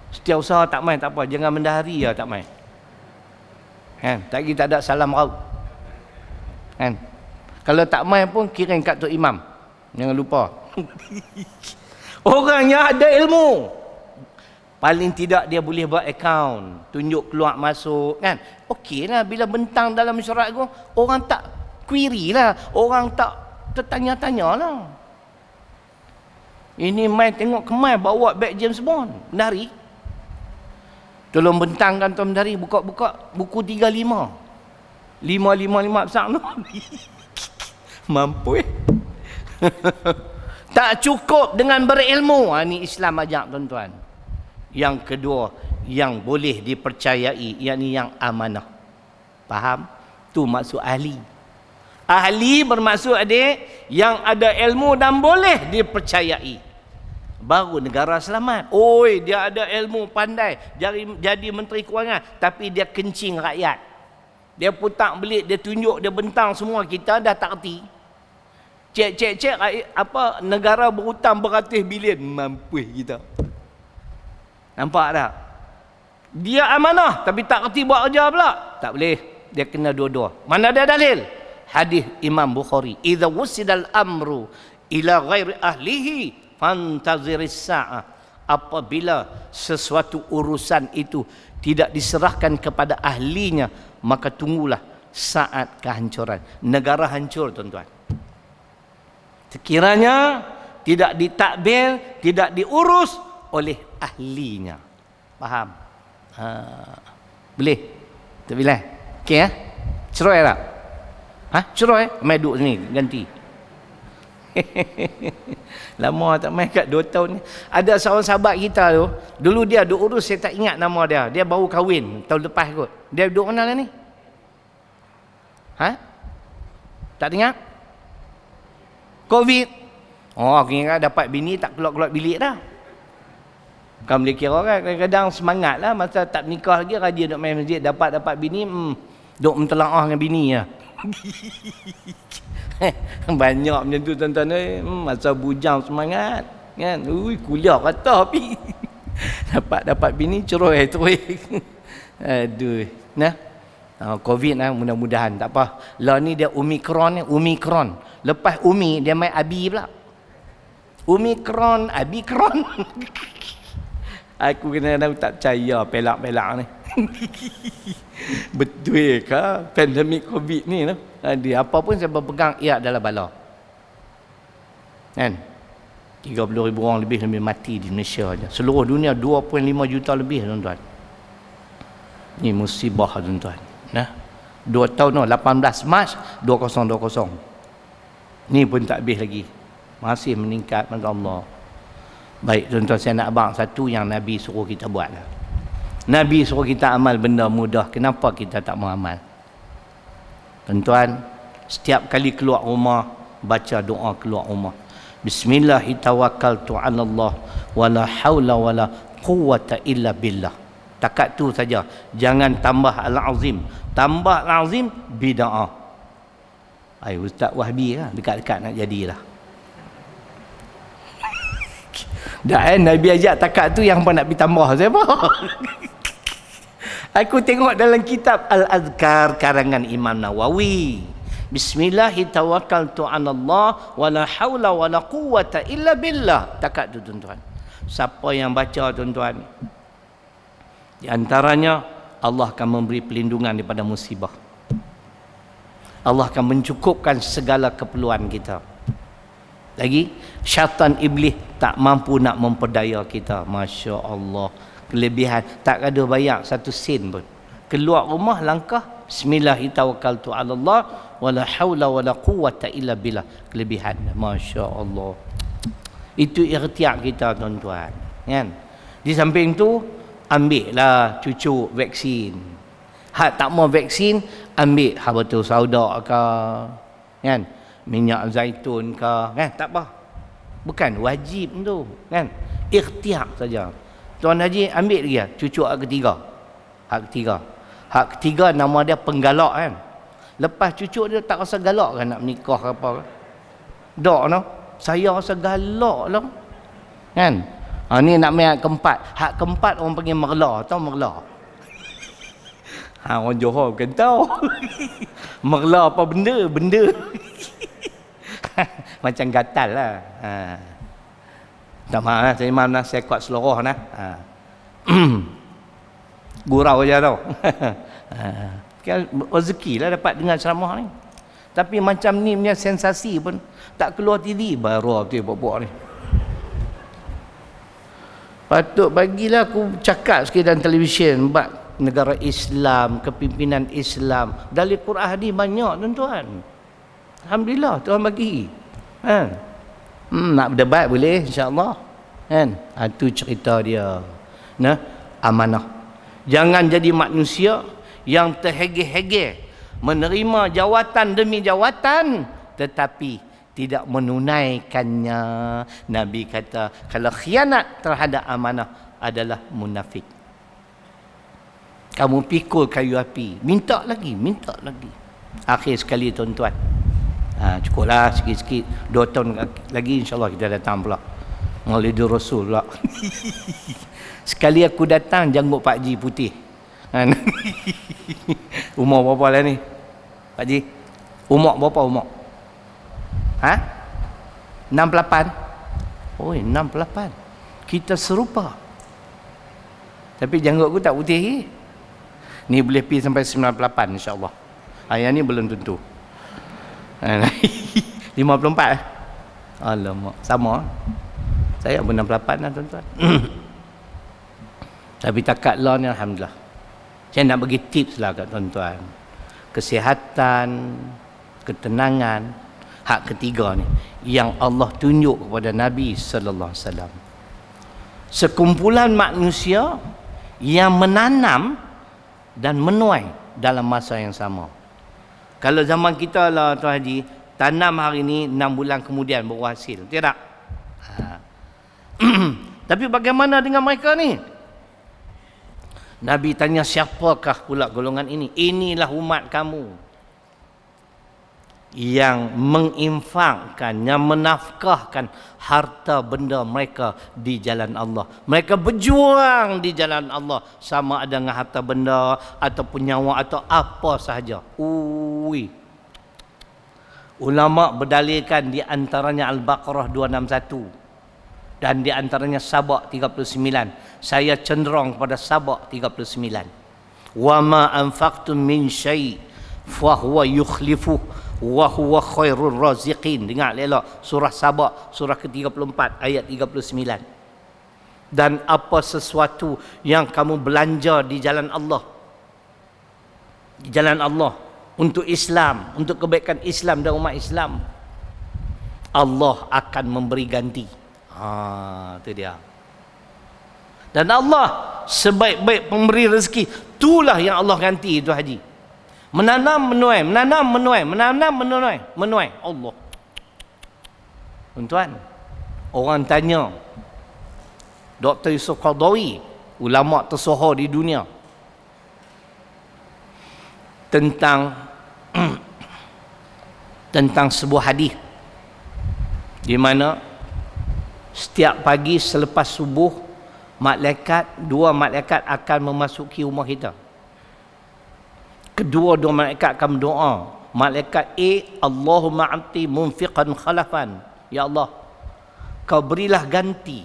Speaker 1: Setiausaha tak main tak apa. Jangan bendahari ya tak main. Kan? Tak lagi tak ada salam raut. Kan? Kalau tak main pun kirim kat Tok Imam. Jangan lupa. Orang yang ada ilmu, paling tidak dia boleh buat akaun, tunjuk keluar masuk kan. Okeylah bila bentang dalam mesyuarat tu, orang tak query lah, orang tak tertanya-tanya lah. Ini main tengok kemai bawa beg James Bond, bendari. Tolong bentangkan tuan bendari, buka-buka buku 35. 555 besar tu. Mampu Tak cukup dengan berilmu. Ini Islam ajak tuan-tuan. Yang kedua, yang boleh dipercayai, yakni yang amanah. Faham? Tu maksud ahli. Ahli bermaksud adik yang ada ilmu dan boleh dipercayai. Baru negara selamat. Oi, dia ada ilmu, pandai jadi menteri kewangan, tapi dia kencing rakyat. Dia putak belit, dia tunjuk, dia bentang semua, kita dah tak reti. Cek apa negara berhutang beratus bilion, mampu kita. Nampak tak? Dia amanah tapi tak reti buat kerja pula. Tak boleh. Dia kena dua-dua. Mana ada dalil? Hadis Imam Bukhari. Idza wusidal amru ila ghairi ahlihi fantaziris sa'ah. Apabila sesuatu urusan itu tidak diserahkan kepada ahlinya, maka tunggulah saat kehancuran. Negara hancur tuan-tuan. Sekiranya tidak ditadbir, tidak diurus oleh ahlinya. Faham? Boleh? Tak boleh? Okey ya? Cerai tak? Cerai, mai duduk sini, ganti. Lama tak main kat 2 tahun ni. Ada seorang sahabat kita tu, dulu dia duk urus, saya tak ingat nama dia. Dia baru kahwin tahun lepas kot. Dia duduk mana lah ni? Tak dengar? Covid. Aku ingat dapat bini tak keluar-keluar bilik dah. Kau boleh kira kan, kadang-kadang semangat lah masa tak nikah lagi, rajin duk main masjid, dapat bini, duk mentelaah dengan bini lah. Banyak macam tu tuan-tuan, masa bujang semangat kan, kuliah kata api. dapat bini cerai terus. Aduh, nah. Covid lah, mudah-mudahan tak apa. Lah ni dia Omicron. Lepas Umi dia main Abi pula. Omicron, Abikron. Aku kadang-kadang tak percaya pelak-pelak ni. Betul ke pandemik Covid ni tu? Dia apa pun saya berpegang ia adalah bala. Kan? 30,000 orang lebih mati di Malaysia aja. Seluruh dunia 2.5 juta lebih tuan-tuan. Ni musibah tuan-tuan. Nah. 2 tahun 18 Mac 2020. Ni pun tak habis lagi. Masih meningkat, masya Allah. Baik tuan-tuan, saya nak abang satu yang Nabi suruh kita buat lah. Nabi suruh kita amal benda mudah. Kenapa kita tak mau amal? Tuan-tuan, setiap kali keluar rumah, baca doa keluar rumah. Bismillahirrahmanirrahim. 'Alallah wala haula wala quwwata illa billah. Takat tu saja. Jangan tambah al-azim. Tambah al-azim bid'ah. Ustaz Wahbi lah, dekat-dekat nak jadilah. Dah Nabi ajak takat tu, yang apa nak pergi tambah siapa? Aku tengok dalam kitab Al-Azkar karangan Imam Nawawi. Bismillahirrahmanirrahim. Wala haula wala quwwata illa billah. Takat tu tuan-tuan. Siapa yang baca tuan-tuan, di antaranya Allah akan memberi pelindungan daripada musibah. Allah akan mencukupkan segala keperluan kita. Lagi, syaitan iblis tak mampu nak memperdaya kita. Masya Allah. Kelebihan. Tak ada bayar 1 sen pun. Keluar rumah langkah. Bismillahirrahmanirrahim. Wala hawla wala quwwata illa billah. Kelebihan. Masya Allah. Itu ikhtiar kita tuan-tuan. Kan? Di samping tu, ambillah cucu vaksin. Hak tak mau vaksin, ambil habatus sauda ke. Kan? Minyak zaitun ke, kan? Tak apa. Bukan wajib tu, kan? Ikhtiar saja. Tuan Haji ambil lagi cucu hak ketiga. Hak ketiga nama dia penggalak kan. Lepas cucu dia tak rasa galak kan nak menikah ke apa. Dok no. Saya rasa galak lah. Kan? Ni nak main hak keempat. Hak keempat orang panggil merla, tahu merla? Orang Johor bukan tahu. Merla apa benda? Macam gatal lah. Tak maaf lah, saya imam lah, saya kuat seluruh lah. Gurau je tau. Rezeki lah dapat dengar ceramah ni. Tapi macam ni punya sensasi pun tak keluar TV baru tu buat-buat ni. Patut bagilah aku cakap sikit dalam televisyen bab negara Islam, kepimpinan Islam. Dari Quran hadis banyak tuan-tuan. Alhamdulillah Tuhan bagi. Kan? Nak berdebat boleh insya-Allah. Kan? Itu cerita dia. Nah, amanah. Jangan jadi manusia yang terhege-hege menerima jawatan demi jawatan tetapi tidak menunaikannya. Nabi kata kalau khianat terhadap amanah adalah munafik. Kamu pikul kayu api, minta lagi. Akhir sekali tuan-tuan. Cukuplah sikit-sikit. 2 tahun lagi insya-Allah kita datang pula. Maulidur Rasul pula. Sekali aku datang janggut Pak Ji putih. Umur berapa lah ni? Pak Ji. Umur berapa umur? 68. 68. Kita serupa. Tapi janggut aku tak putih lagi. Ni boleh pergi sampai 98 insya-Allah. Yang ni belum tentu. 54 Alamak, sama. Saya pun 68 lah tuan-tuan. Tapi takat lah ni alhamdulillah. Saya nak bagi tips lah kat tuan-tuan. Kesihatan, ketenangan. Hak ketiga ni yang Allah tunjuk kepada Nabi sallallahu alaihi wasallam. Sekumpulan manusia yang menanam dan menuai dalam masa yang sama. Kalau zaman kita lah Tuan Haji, tanam hari ni 6 bulan kemudian baru hasil. Tidak? Tapi bagaimana dengan mereka ni? Nabi tanya, siapakah pula golongan ini? Inilah umat kamu yang menginfakkan, yang menafkahkan harta benda mereka di jalan Allah. Mereka berjuang di jalan Allah, sama ada dengan harta benda ataupun nyawa atau apa sahaja. Ulama berdalilkan di antaranya Al-Baqarah 261 dan di antaranya Sabah 39. Saya cenderung pada Sabah 39. Wa ma anfaqtum min syai' fa huwa yukhlifu wa huwa khairur raziqin. Dengar elok surah Sabah surah ke-34 ayat 39. Dan apa sesuatu yang kamu belanja di jalan Allah, di jalan Allah, untuk Islam, untuk kebaikan Islam dan umat Islam, Allah akan memberi ganti. Itu dia. Dan Allah sebaik-baik pemberi rezeki. Itulah yang Allah ganti itu Haji. Menanam menuai, menanam menuai, menanam menuai, menuai. Allah. Tuan-tuan, orang tanya Dr. Yusuf Qaradawi, ulama tersohor di dunia, tentang sebuah hadis di mana setiap pagi selepas subuh dua malaikat akan memasuki rumah kita. Kedua malaikat akan berdoa. Malaikat A, Allahumma a'ti munfiqan khalafan. Ya Allah, kau berilah ganti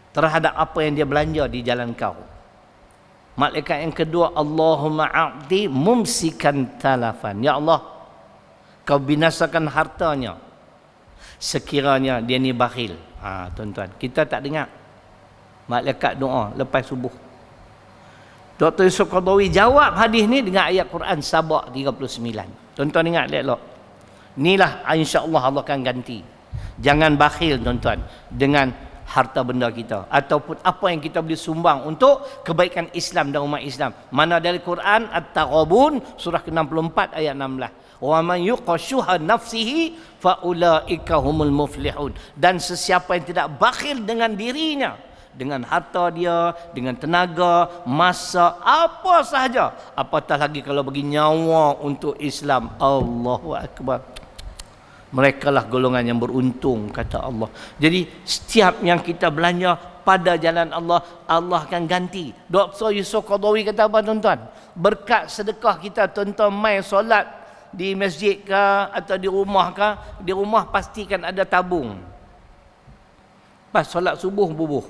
Speaker 1: terhadap apa yang dia belanja di jalan kau. Malaikat yang kedua, Allahumma a'ti mumsikan talafan. Ya Allah, kau binasakan hartanya sekiranya dia ni bakhil. Tuan-tuan, kita tak dengar malaikat doa lepas subuh. Dr. Yusuf Qaradawi jawab hadis ni dengan ayat Quran Sabah 39. Tuan-tuan ingat elok. Inilah insya-Allah Allah akan ganti. Jangan bakhil tuan-tuan dengan harta benda kita ataupun apa yang kita boleh sumbang untuk kebaikan Islam dan umat Islam. Mana dari Quran At-Taghabun surah ke-64 ayat 16. Wa man yuqashuha nafsihi fa ulaika humul muflihun. Dan sesiapa yang tidak bakhil dengan dirinya, dengan harta dia, dengan tenaga, masa, apa sahaja, apatah lagi kalau bagi nyawa untuk Islam. Allahu akbar. Mereka lah golongan yang beruntung, kata Allah. Jadi setiap yang kita belanja pada jalan Allah, Allah akan ganti. Dr. Yusuf Qaradawi kata apa tuan-tuan? Berkat sedekah kita, tuan-tuan mai solat di masjid ke atau di rumah ke, di rumah pastikan ada tabung. Pas solat subuh bubuh.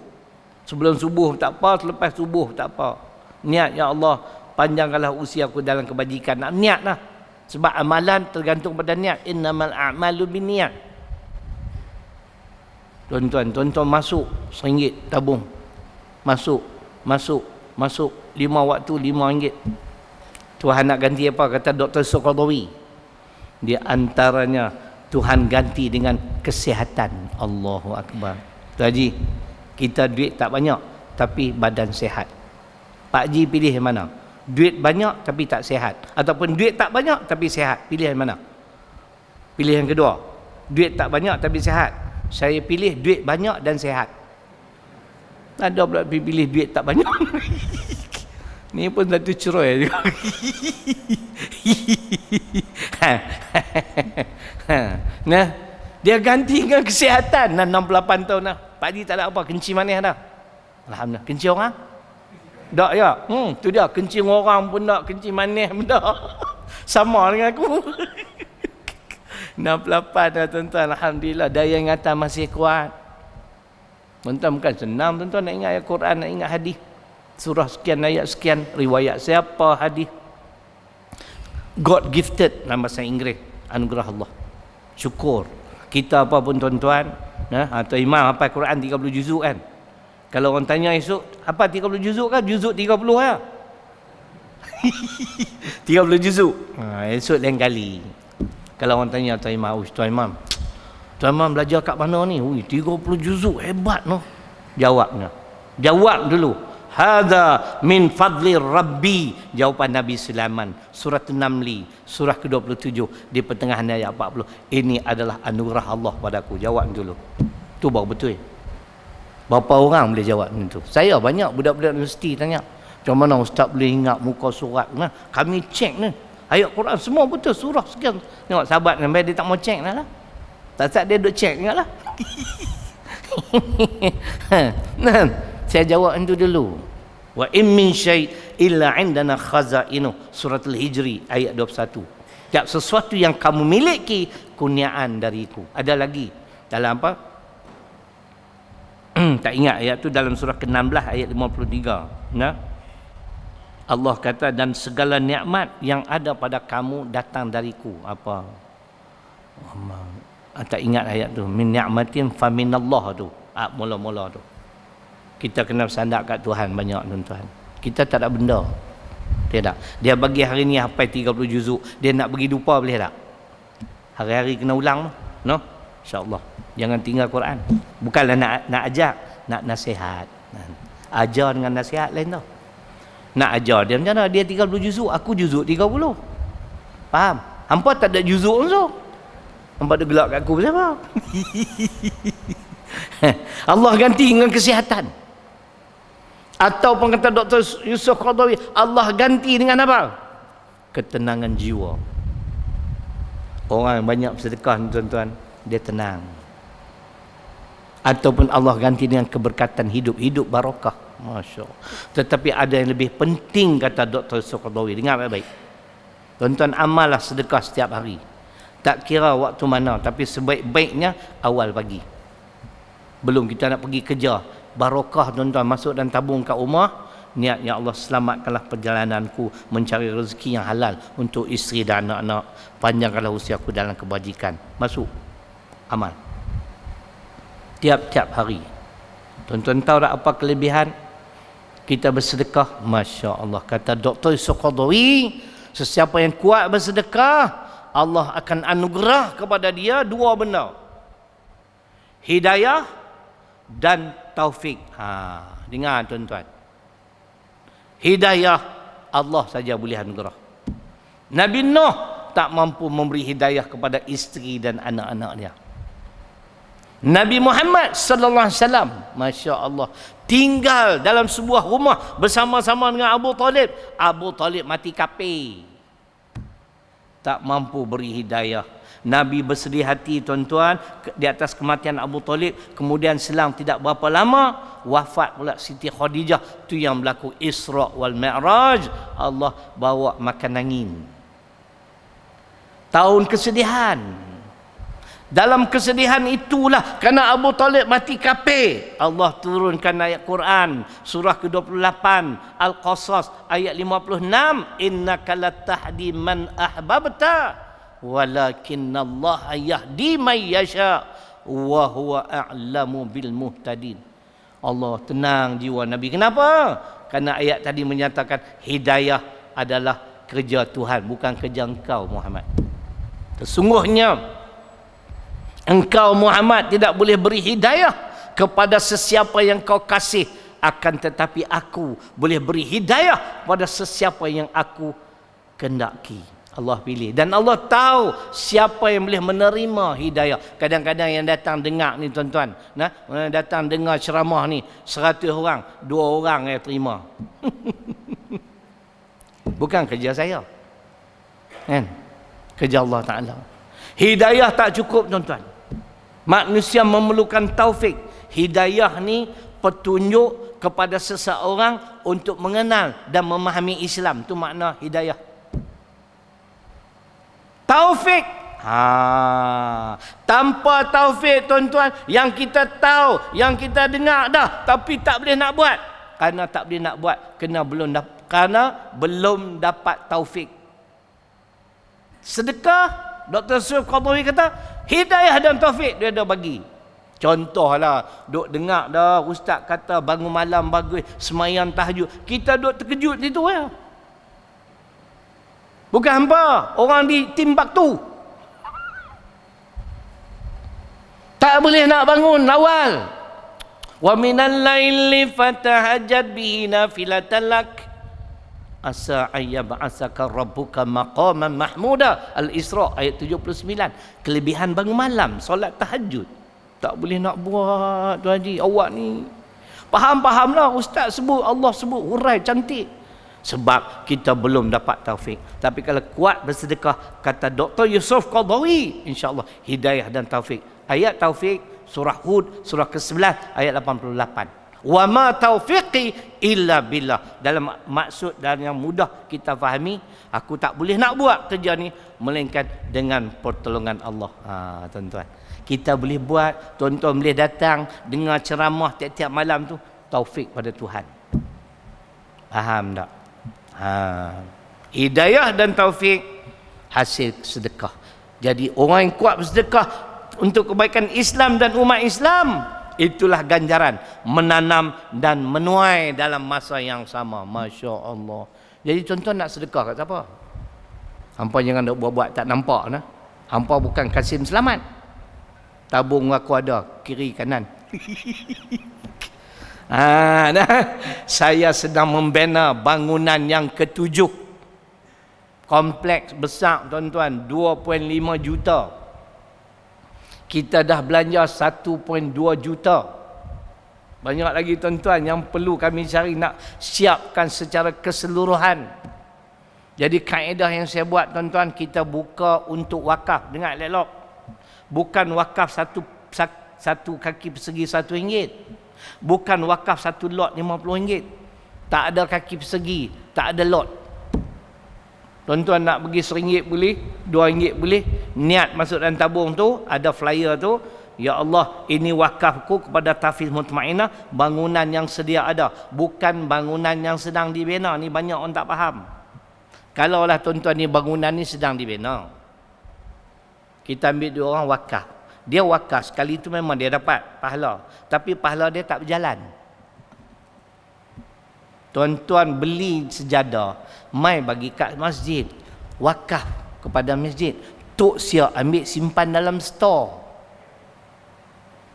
Speaker 1: Sebelum subuh tak apa, selepas subuh tak apa. Niat, ya Allah, panjangkanlah usia aku dalam kebajikan. Nak niat lah. Sebab amalan tergantung pada niat. Innamal a'malu binniat. Tuan-tuan masuk RM1 tabung. Masuk 5 waktu RM5. Tuhan nak ganti apa? Kata Dr. Qaradawi. Di antaranya Tuhan ganti dengan kesihatan. Allahu akbar. Tuan Haji, kita duit tak banyak tapi badan sihat. Pak Haji pilih yang mana? Duit banyak tapi tak sihat, ataupun duit tak banyak tapi sihat? Pilih yang mana? Pilih yang kedua. Duit tak banyak tapi sihat. Saya pilih duit banyak dan sihat. Ada pula pilih duit tak banyak. Ni pun satu cerai juga. Nah, dia ganti dengan kesihatan. 68 tahun dah. Pak Haji tak ada apa, kencing manis dah. Alhamdulillah. Kencing orang? Tak ya. Tu dia, kencing orang pun tak, kencing manis pun tak. Sama dengan aku. 68 dah tuan-tuan. Alhamdulillah, daya ingatan masih kuat. Tuan-tuan, bukan senang tuan-tuan nak ingat ayat Quran, nak ingat hadis. Surah sekian, ayat sekian, riwayat siapa, hadis. God gifted, dalam bahasa Inggeris, anugerah Allah. Syukur. Kita apa pun tuan-tuan, atau imam hafal Quran 30 juzuk kan. Kalau orang tanya esok, apa 30 juzuk kan? Juzuk 30 ya. 30 juzuk. Esok lain kali. Kalau orang tanya Tuan Imam, Tuan Imam belajar kat mana ni? 30 juzuk, hebat noh. Jawab dulu. Hadza min fadli Rabbi. Jawapan Nabi Sulaiman, surah An-Naml, surah ke-27 di pertengahan ayat 40. Ini adalah anugerah Allah padaku. Jawab dulu. Tu baru betul. Berapa orang boleh jawab macam tu? Saya banyak budak-budak universiti tanya, macam mana ustaz boleh ingat muka surat? Nah, kami cek ni. Ayat Quran semua betul, surah sekian. Tengok sahabat sampai dia tak mau cek lah. Tak dia duk cek ingatlah. Nah, saya jawab itu dulu. Wa in min syai' illa 'indana khazainu, surah Al-Hijri ayat 21. Tiap sesuatu yang kamu miliki kurniaan dariku. Ada lagi dalam apa? Tak ingat ayat tu, dalam surah ke-16 ayat 53. Nah, Allah kata, dan segala nikmat yang ada pada kamu datang dariku. Apa? Tak ingat ayat tu. Min ni'matin fa minallah tu. Mula-mula tu. Kita kena bersandar kat Tuhan banyak, tuan-tuan. Kita tak ada benda. Dia tak. Dia bagi hari ni sampai 30 juzuk. Dia nak bagi dupa boleh tak? Hari-hari kena ulang. No? InsyaAllah. Jangan tinggal Quran. Bukanlah nak ajar, nak nasihat. Ajar dengan nasihat lain tau. Nak ajar dia macam mana? Dia 30 juzuk, aku juzuk 30. Faham? Hampa tak ada juzuk tu. Hampa ada gelak kat aku siapa? Allah ganti dengan kesihatan. Ataupun kata Dr. Yusuf Qaradawi, Allah ganti dengan apa? Ketenangan jiwa. Orang yang banyak bersedekah, tuan-tuan, dia tenang. Ataupun Allah ganti dengan keberkatan hidup barakah. Masya Allah. Tetapi ada yang lebih penting, kata Dr. Yusuf Qaradawi. Dengar baik-baik. Tuan-tuan, amallah sedekah setiap hari. Tak kira waktu mana, tapi sebaik-baiknya awal pagi. Belum kita nak pergi kerja, barakah tuan-tuan, masuk dan tabung kat rumah, niat, ya Allah selamatkanlah perjalananku mencari rezeki yang halal untuk isteri dan anak-anak, panjangkanlah usiaku dalam kebajikan. Masuk amal tiap-tiap hari. Tuan-tuan tahu tak apa kelebihan kita bersedekah? Masya Allah, kata Dr. Yusuf Qaradawi, sesiapa yang kuat bersedekah, Allah akan anugerah kepada dia dua benda, hidayah dan taufik. Dengar tuan-tuan, hidayah Allah saja boleh anugerah. Nabi Nuh tak mampu memberi hidayah kepada isteri dan anak-anak dia. Nabi Muhammad sallallahu alaihi wasallam, masya-Allah, tinggal dalam sebuah rumah bersama-sama dengan Abu Talib. Abu Talib mati kafir, tak mampu beri hidayah. Nabi bersedih hati, tuan-tuan, di atas kematian Abu Talib. Kemudian selang tidak berapa lama wafat pula Siti Khadijah. Tu yang berlaku Isra wal Mi'raj. Allah bawa makan angin. Tahun kesedihan. Dalam kesedihan itulah, kerana Abu Talib mati kafir, Allah turunkan ayat Quran surah ke-28 Al-Qasas ayat 56, innaka latahdi man ahbabta walakinnallaha yahdi man yasha wa huwa a'lamu bil muhtadin. Allah tenang jiwa Nabi. Kenapa? Kerana ayat tadi menyatakan hidayah adalah kerja Tuhan, bukan kerja engkau Muhammad. Sesungguhnya engkau Muhammad tidak boleh beri hidayah kepada sesiapa yang kau kasih, akan tetapi aku boleh beri hidayah pada sesiapa yang aku kendaki. Allah pilih, dan Allah tahu siapa yang boleh menerima hidayah. Kadang-kadang yang datang dengar ni tuan-tuan, datang dengar ceramah ni 100 orang, 2 orang yang terima. Bukan kerja saya, kan? Kerja Allah Ta'ala. Hidayah tak cukup tuan-tuan. Manusia memerlukan taufik. Hidayah ni petunjuk kepada seseorang untuk mengenal dan memahami Islam. Itu makna hidayah. Taufik. Tanpa taufik tuan-tuan, yang kita tahu, yang kita dengar dah, tapi tak boleh nak buat. Kerana tak boleh nak buat, kerana belum dapat taufik. Sedekah, Dr. Yusuf Qaradawi kata, hidayah dan taufik dia dah bagi. Contohlah, duk dengar dah ustaz kata bangun malam bagus, semayang tahajud, kita duk terkejut itu ya. Bukan hampa, orang di Timbuktu. Tak boleh nak bangun awal. Wa minal laili fatahajjad bihi nafilatan lak asa ayyab'asaka rabbuka maqaman mahmuda. Al-Isra ayat 79. Kelebihan bangun malam, solat tahajud. Tak boleh nak buat tu Haji. Awak ni faham-fahamlah, ustaz sebut, Allah sebut, hurai cantik. Sebab kita belum dapat taufik. Tapi kalau kuat bersedekah, kata Dr. Yusuf Qaradawi, insya-Allah hidayah dan taufik. Ayat taufik surah Hud surah ke-11 ayat 88. Wa ma taufiqi illa billah. Dalam maksud dan yang mudah kita fahami, aku tak boleh nak buat kerja ni melainkan dengan pertolongan Allah. Tuan-tuan, kita boleh buat, tuan-tuan boleh datang dengar ceramah tiap-tiap malam tu, taufik pada Tuhan. Faham tak? Hidayah dan taufik hasil sedekah. Jadi orang yang kuat bersedekah untuk kebaikan Islam dan umat Islam, itulah ganjaran menanam dan menuai dalam masa yang sama. Masya Allah. Jadi tuan-tuan nak sedekah kat siapa? Hampa jangan nak buat-buat tak nampak nah. Hampa bukan Kasim Selamat. Tabung aku ada kiri kanan. Saya sedang membina bangunan yang ke-7. Kompleks besar tuan-tuan, 2.5 juta. Kita dah belanja 1.2 juta. Banyak lagi tuan-tuan yang perlu kami cari nak siapkan secara keseluruhan. Jadi kaedah yang saya buat tuan-tuan, kita buka untuk wakaf. Dengar elok. Bukan wakaf satu kaki persegi RM1. Bukan wakaf satu lot RM50. Tak ada kaki persegi, tak ada lot. Tuan-tuan nak bagi RM1 boleh, RM2 boleh. Niat masuk dalam tabung tu, ada flyer tu. Ya Allah, ini wakafku kepada Tahfiz Mutmainah, bangunan yang sedia ada. Bukan bangunan yang sedang dibina. Ni banyak orang tak faham. Kalaulah tuan-tuan ni bangunan ni sedang dibina, kita ambil dua orang wakaf. Dia wakaf, sekali tu memang dia dapat pahala. Tapi pahala dia tak berjalan. Tuan-tuan beli sejadah, mai bagi kat masjid, wakaf kepada masjid. Tok siap ambil simpan dalam store.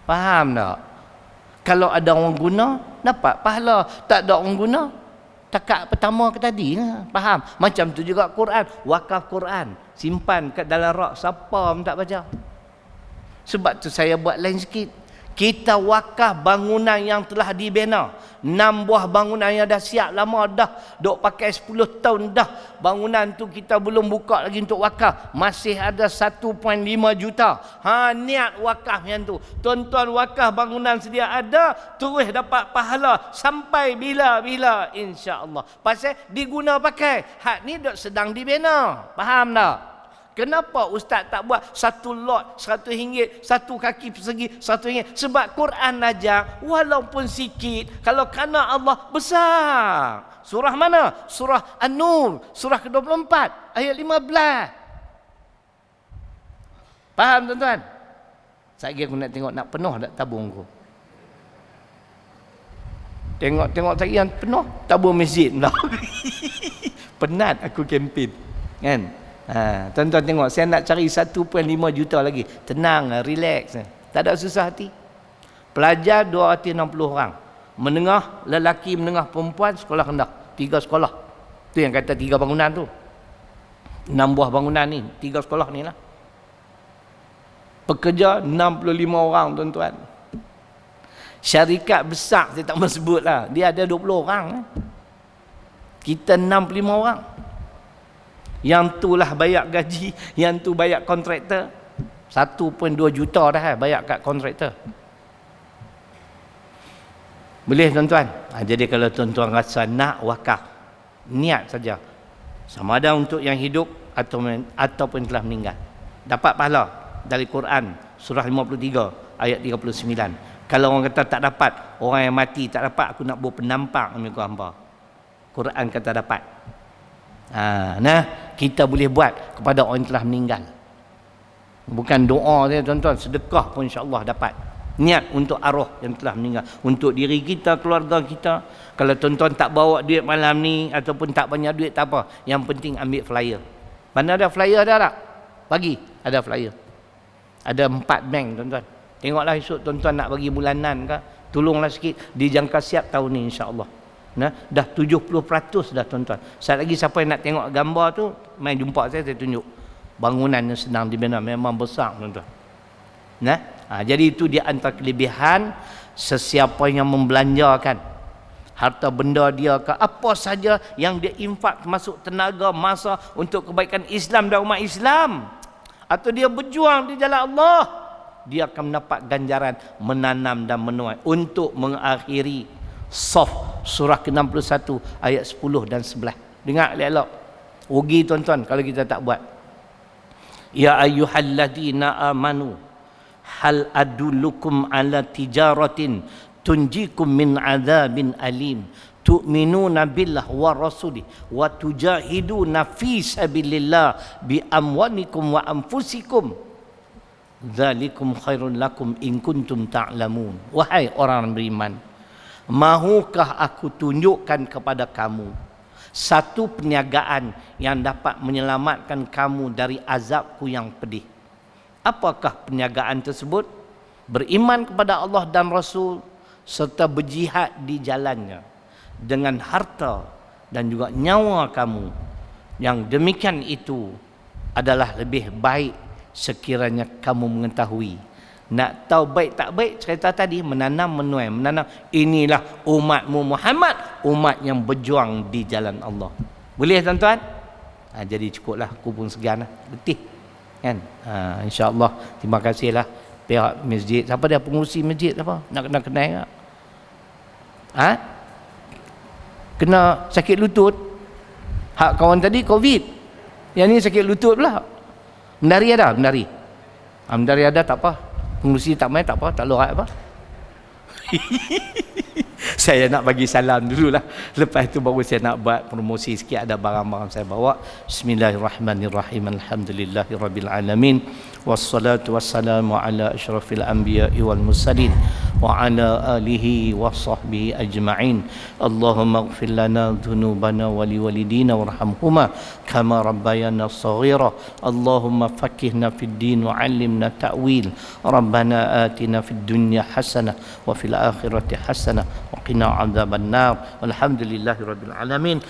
Speaker 1: Faham tak? Kalau ada orang guna, dapat pahala. Tak ada orang guna, takat pertama ke tadi. Faham? Macam tu juga Quran. Wakaf Quran, simpan kat dalam rak. Siapa pun tak baca. Sebab tu saya buat lain sikit. Kita wakaf bangunan yang telah dibina. 6 buah bangunan yang dah siap lama dah. Duk pakai 10 tahun dah. Bangunan tu kita belum buka lagi untuk wakaf. Masih ada 1.5 juta. Niat wakaf yang tu. Tuan-tuan wakaf bangunan sedia ada, terus dapat pahala sampai bila-bila insya-Allah. Pasal diguna pakai. Hak ni duk sedang dibina. Faham tak? Kenapa ustaz tak buat satu lot RM100, satu kaki persegi RM100? Sebab Quran ajar walaupun sikit, kalau kerana Allah besar. Surah mana? Surah An-Nur, surah ke-24 ayat 15. Faham tuan-tuan? Sekejap aku nak tengok nak penuh tak tabung aku. Tengok saya yang penuh tabung masjid pula. Penat aku kempen kan. Tuan-tuan tengok, saya nak cari 1.5 juta lagi. Tenang, relax, tak ada susah hati. Pelajar 260 orang. Menengah lelaki, menengah perempuan, sekolah rendah. 3 sekolah. Tu yang kata 3 bangunan tu. 6 buah bangunan ni, 3 sekolah ni lah. Pekerja 65 orang tuan-tuan. Syarikat besar saya tak mahu sebut lah, dia ada 20 orang. Kita 65 orang. Yang tu lah bayar gaji, yang tu bayar kontraktor. 1.2 juta dah bayar kat kontraktor. Boleh tuan-tuan? Jadi kalau tuan-tuan rasa nak wakaf, niat saja. Sama ada untuk yang hidup ataupun telah meninggal. Dapat pahala dari Quran surah 53 ayat 39. Kalau orang kata tak dapat, orang yang mati tak dapat, aku nak buat penampak dengan hamba. Quran kata dapat. Kita boleh buat kepada orang yang telah meninggal. Bukan doa saja tuan-tuan, sedekah pun insya-Allah dapat. Niat untuk arwah yang telah meninggal, untuk diri kita, keluarga kita. Kalau tuan-tuan tak bawa duit malam ni ataupun tak banyak duit, tak apa. Yang penting ambil flyer. Mana ada flyer ada tak? Bagi, ada flyer. Ada 4 bank tuan-tuan. Tengoklah esok tuan-tuan nak bagi bulanan ke, tolonglah sikit dijangka siap tahun ni insya-Allah. Nah, dah 70% dah tuan-tuan. Sekali lagi siapa yang nak tengok gambar tu, mai jumpa saya tunjuk. Bangunan yang sedang dibina memang besar tuan-tuan. Nah, jadi itu dia antara kelebihan sesiapa yang membelanjakan harta benda dia ke apa saja yang dia infak, termasuk tenaga, masa untuk kebaikan Islam dan umat Islam, atau dia berjuang di jalan Allah, dia akan mendapat ganjaran menanam dan menuai untuk mengakhiri Saf surah ke-61 ayat 10 dan 11. Dengar elok-elok. Rugi tuan-tuan kalau kita tak buat. Ya ayyuhalladzina amanu hal adullukum ala tijaratin tunjikum min adzabin alim tu'minuna billah wa rasulih wa tujahiduna fi sabilillah bi amwalikum wa anfusikum dzalikum khairun lakum in kuntum ta'lamun. Wahai orang beriman, mahukah aku tunjukkan kepada kamu satu perniagaan yang dapat menyelamatkan kamu dari azabku yang pedih? Apakah perniagaan tersebut? Beriman kepada Allah dan Rasul serta berjihad di jalannya dengan harta dan juga nyawa kamu. Yang demikian itu adalah lebih baik sekiranya kamu mengetahui. Nak tahu baik tak baik, cerita tadi menanam menuai, menanam. Inilah umatmu Muhammad, umat yang berjuang di jalan Allah. Boleh tuan-tuan? Jadi cukuplah, aku pun segan lah, letih kan. InsyaAllah, terima kasihlah pihak masjid. Siapa dia pengurusi masjid apa? Nak kenal tak? Kena sakit lutut. Hak kawan tadi COVID, yang ni sakit lutut pula. Mendari ada? Mendari ada tak apa. Pengurusi tak main tak apa, tak lorat apa. Saya nak bagi salam dululah. Lepas itu baru saya nak buat promosi sikit, ada barang-barang saya bawa. Bismillahirrahmanirrahim. Alhamdulillahirabbil alamin. Wassalatu wassalamu ala asyrafil anbiya'i wal mursalin wa ala alihi wa sahbihi ajma'in. Allahumma ighfir lana dhunubana wa liwalidina warhamhuma kama rabbayana shaghira. Allahumma faqqihna fid din wa 'allimna ta'wil. Rabbana atina fid dunya hasanah wa fil akhirati hasanah wa qina 'adzaban nar. Walhamdulillahirabbil alamin.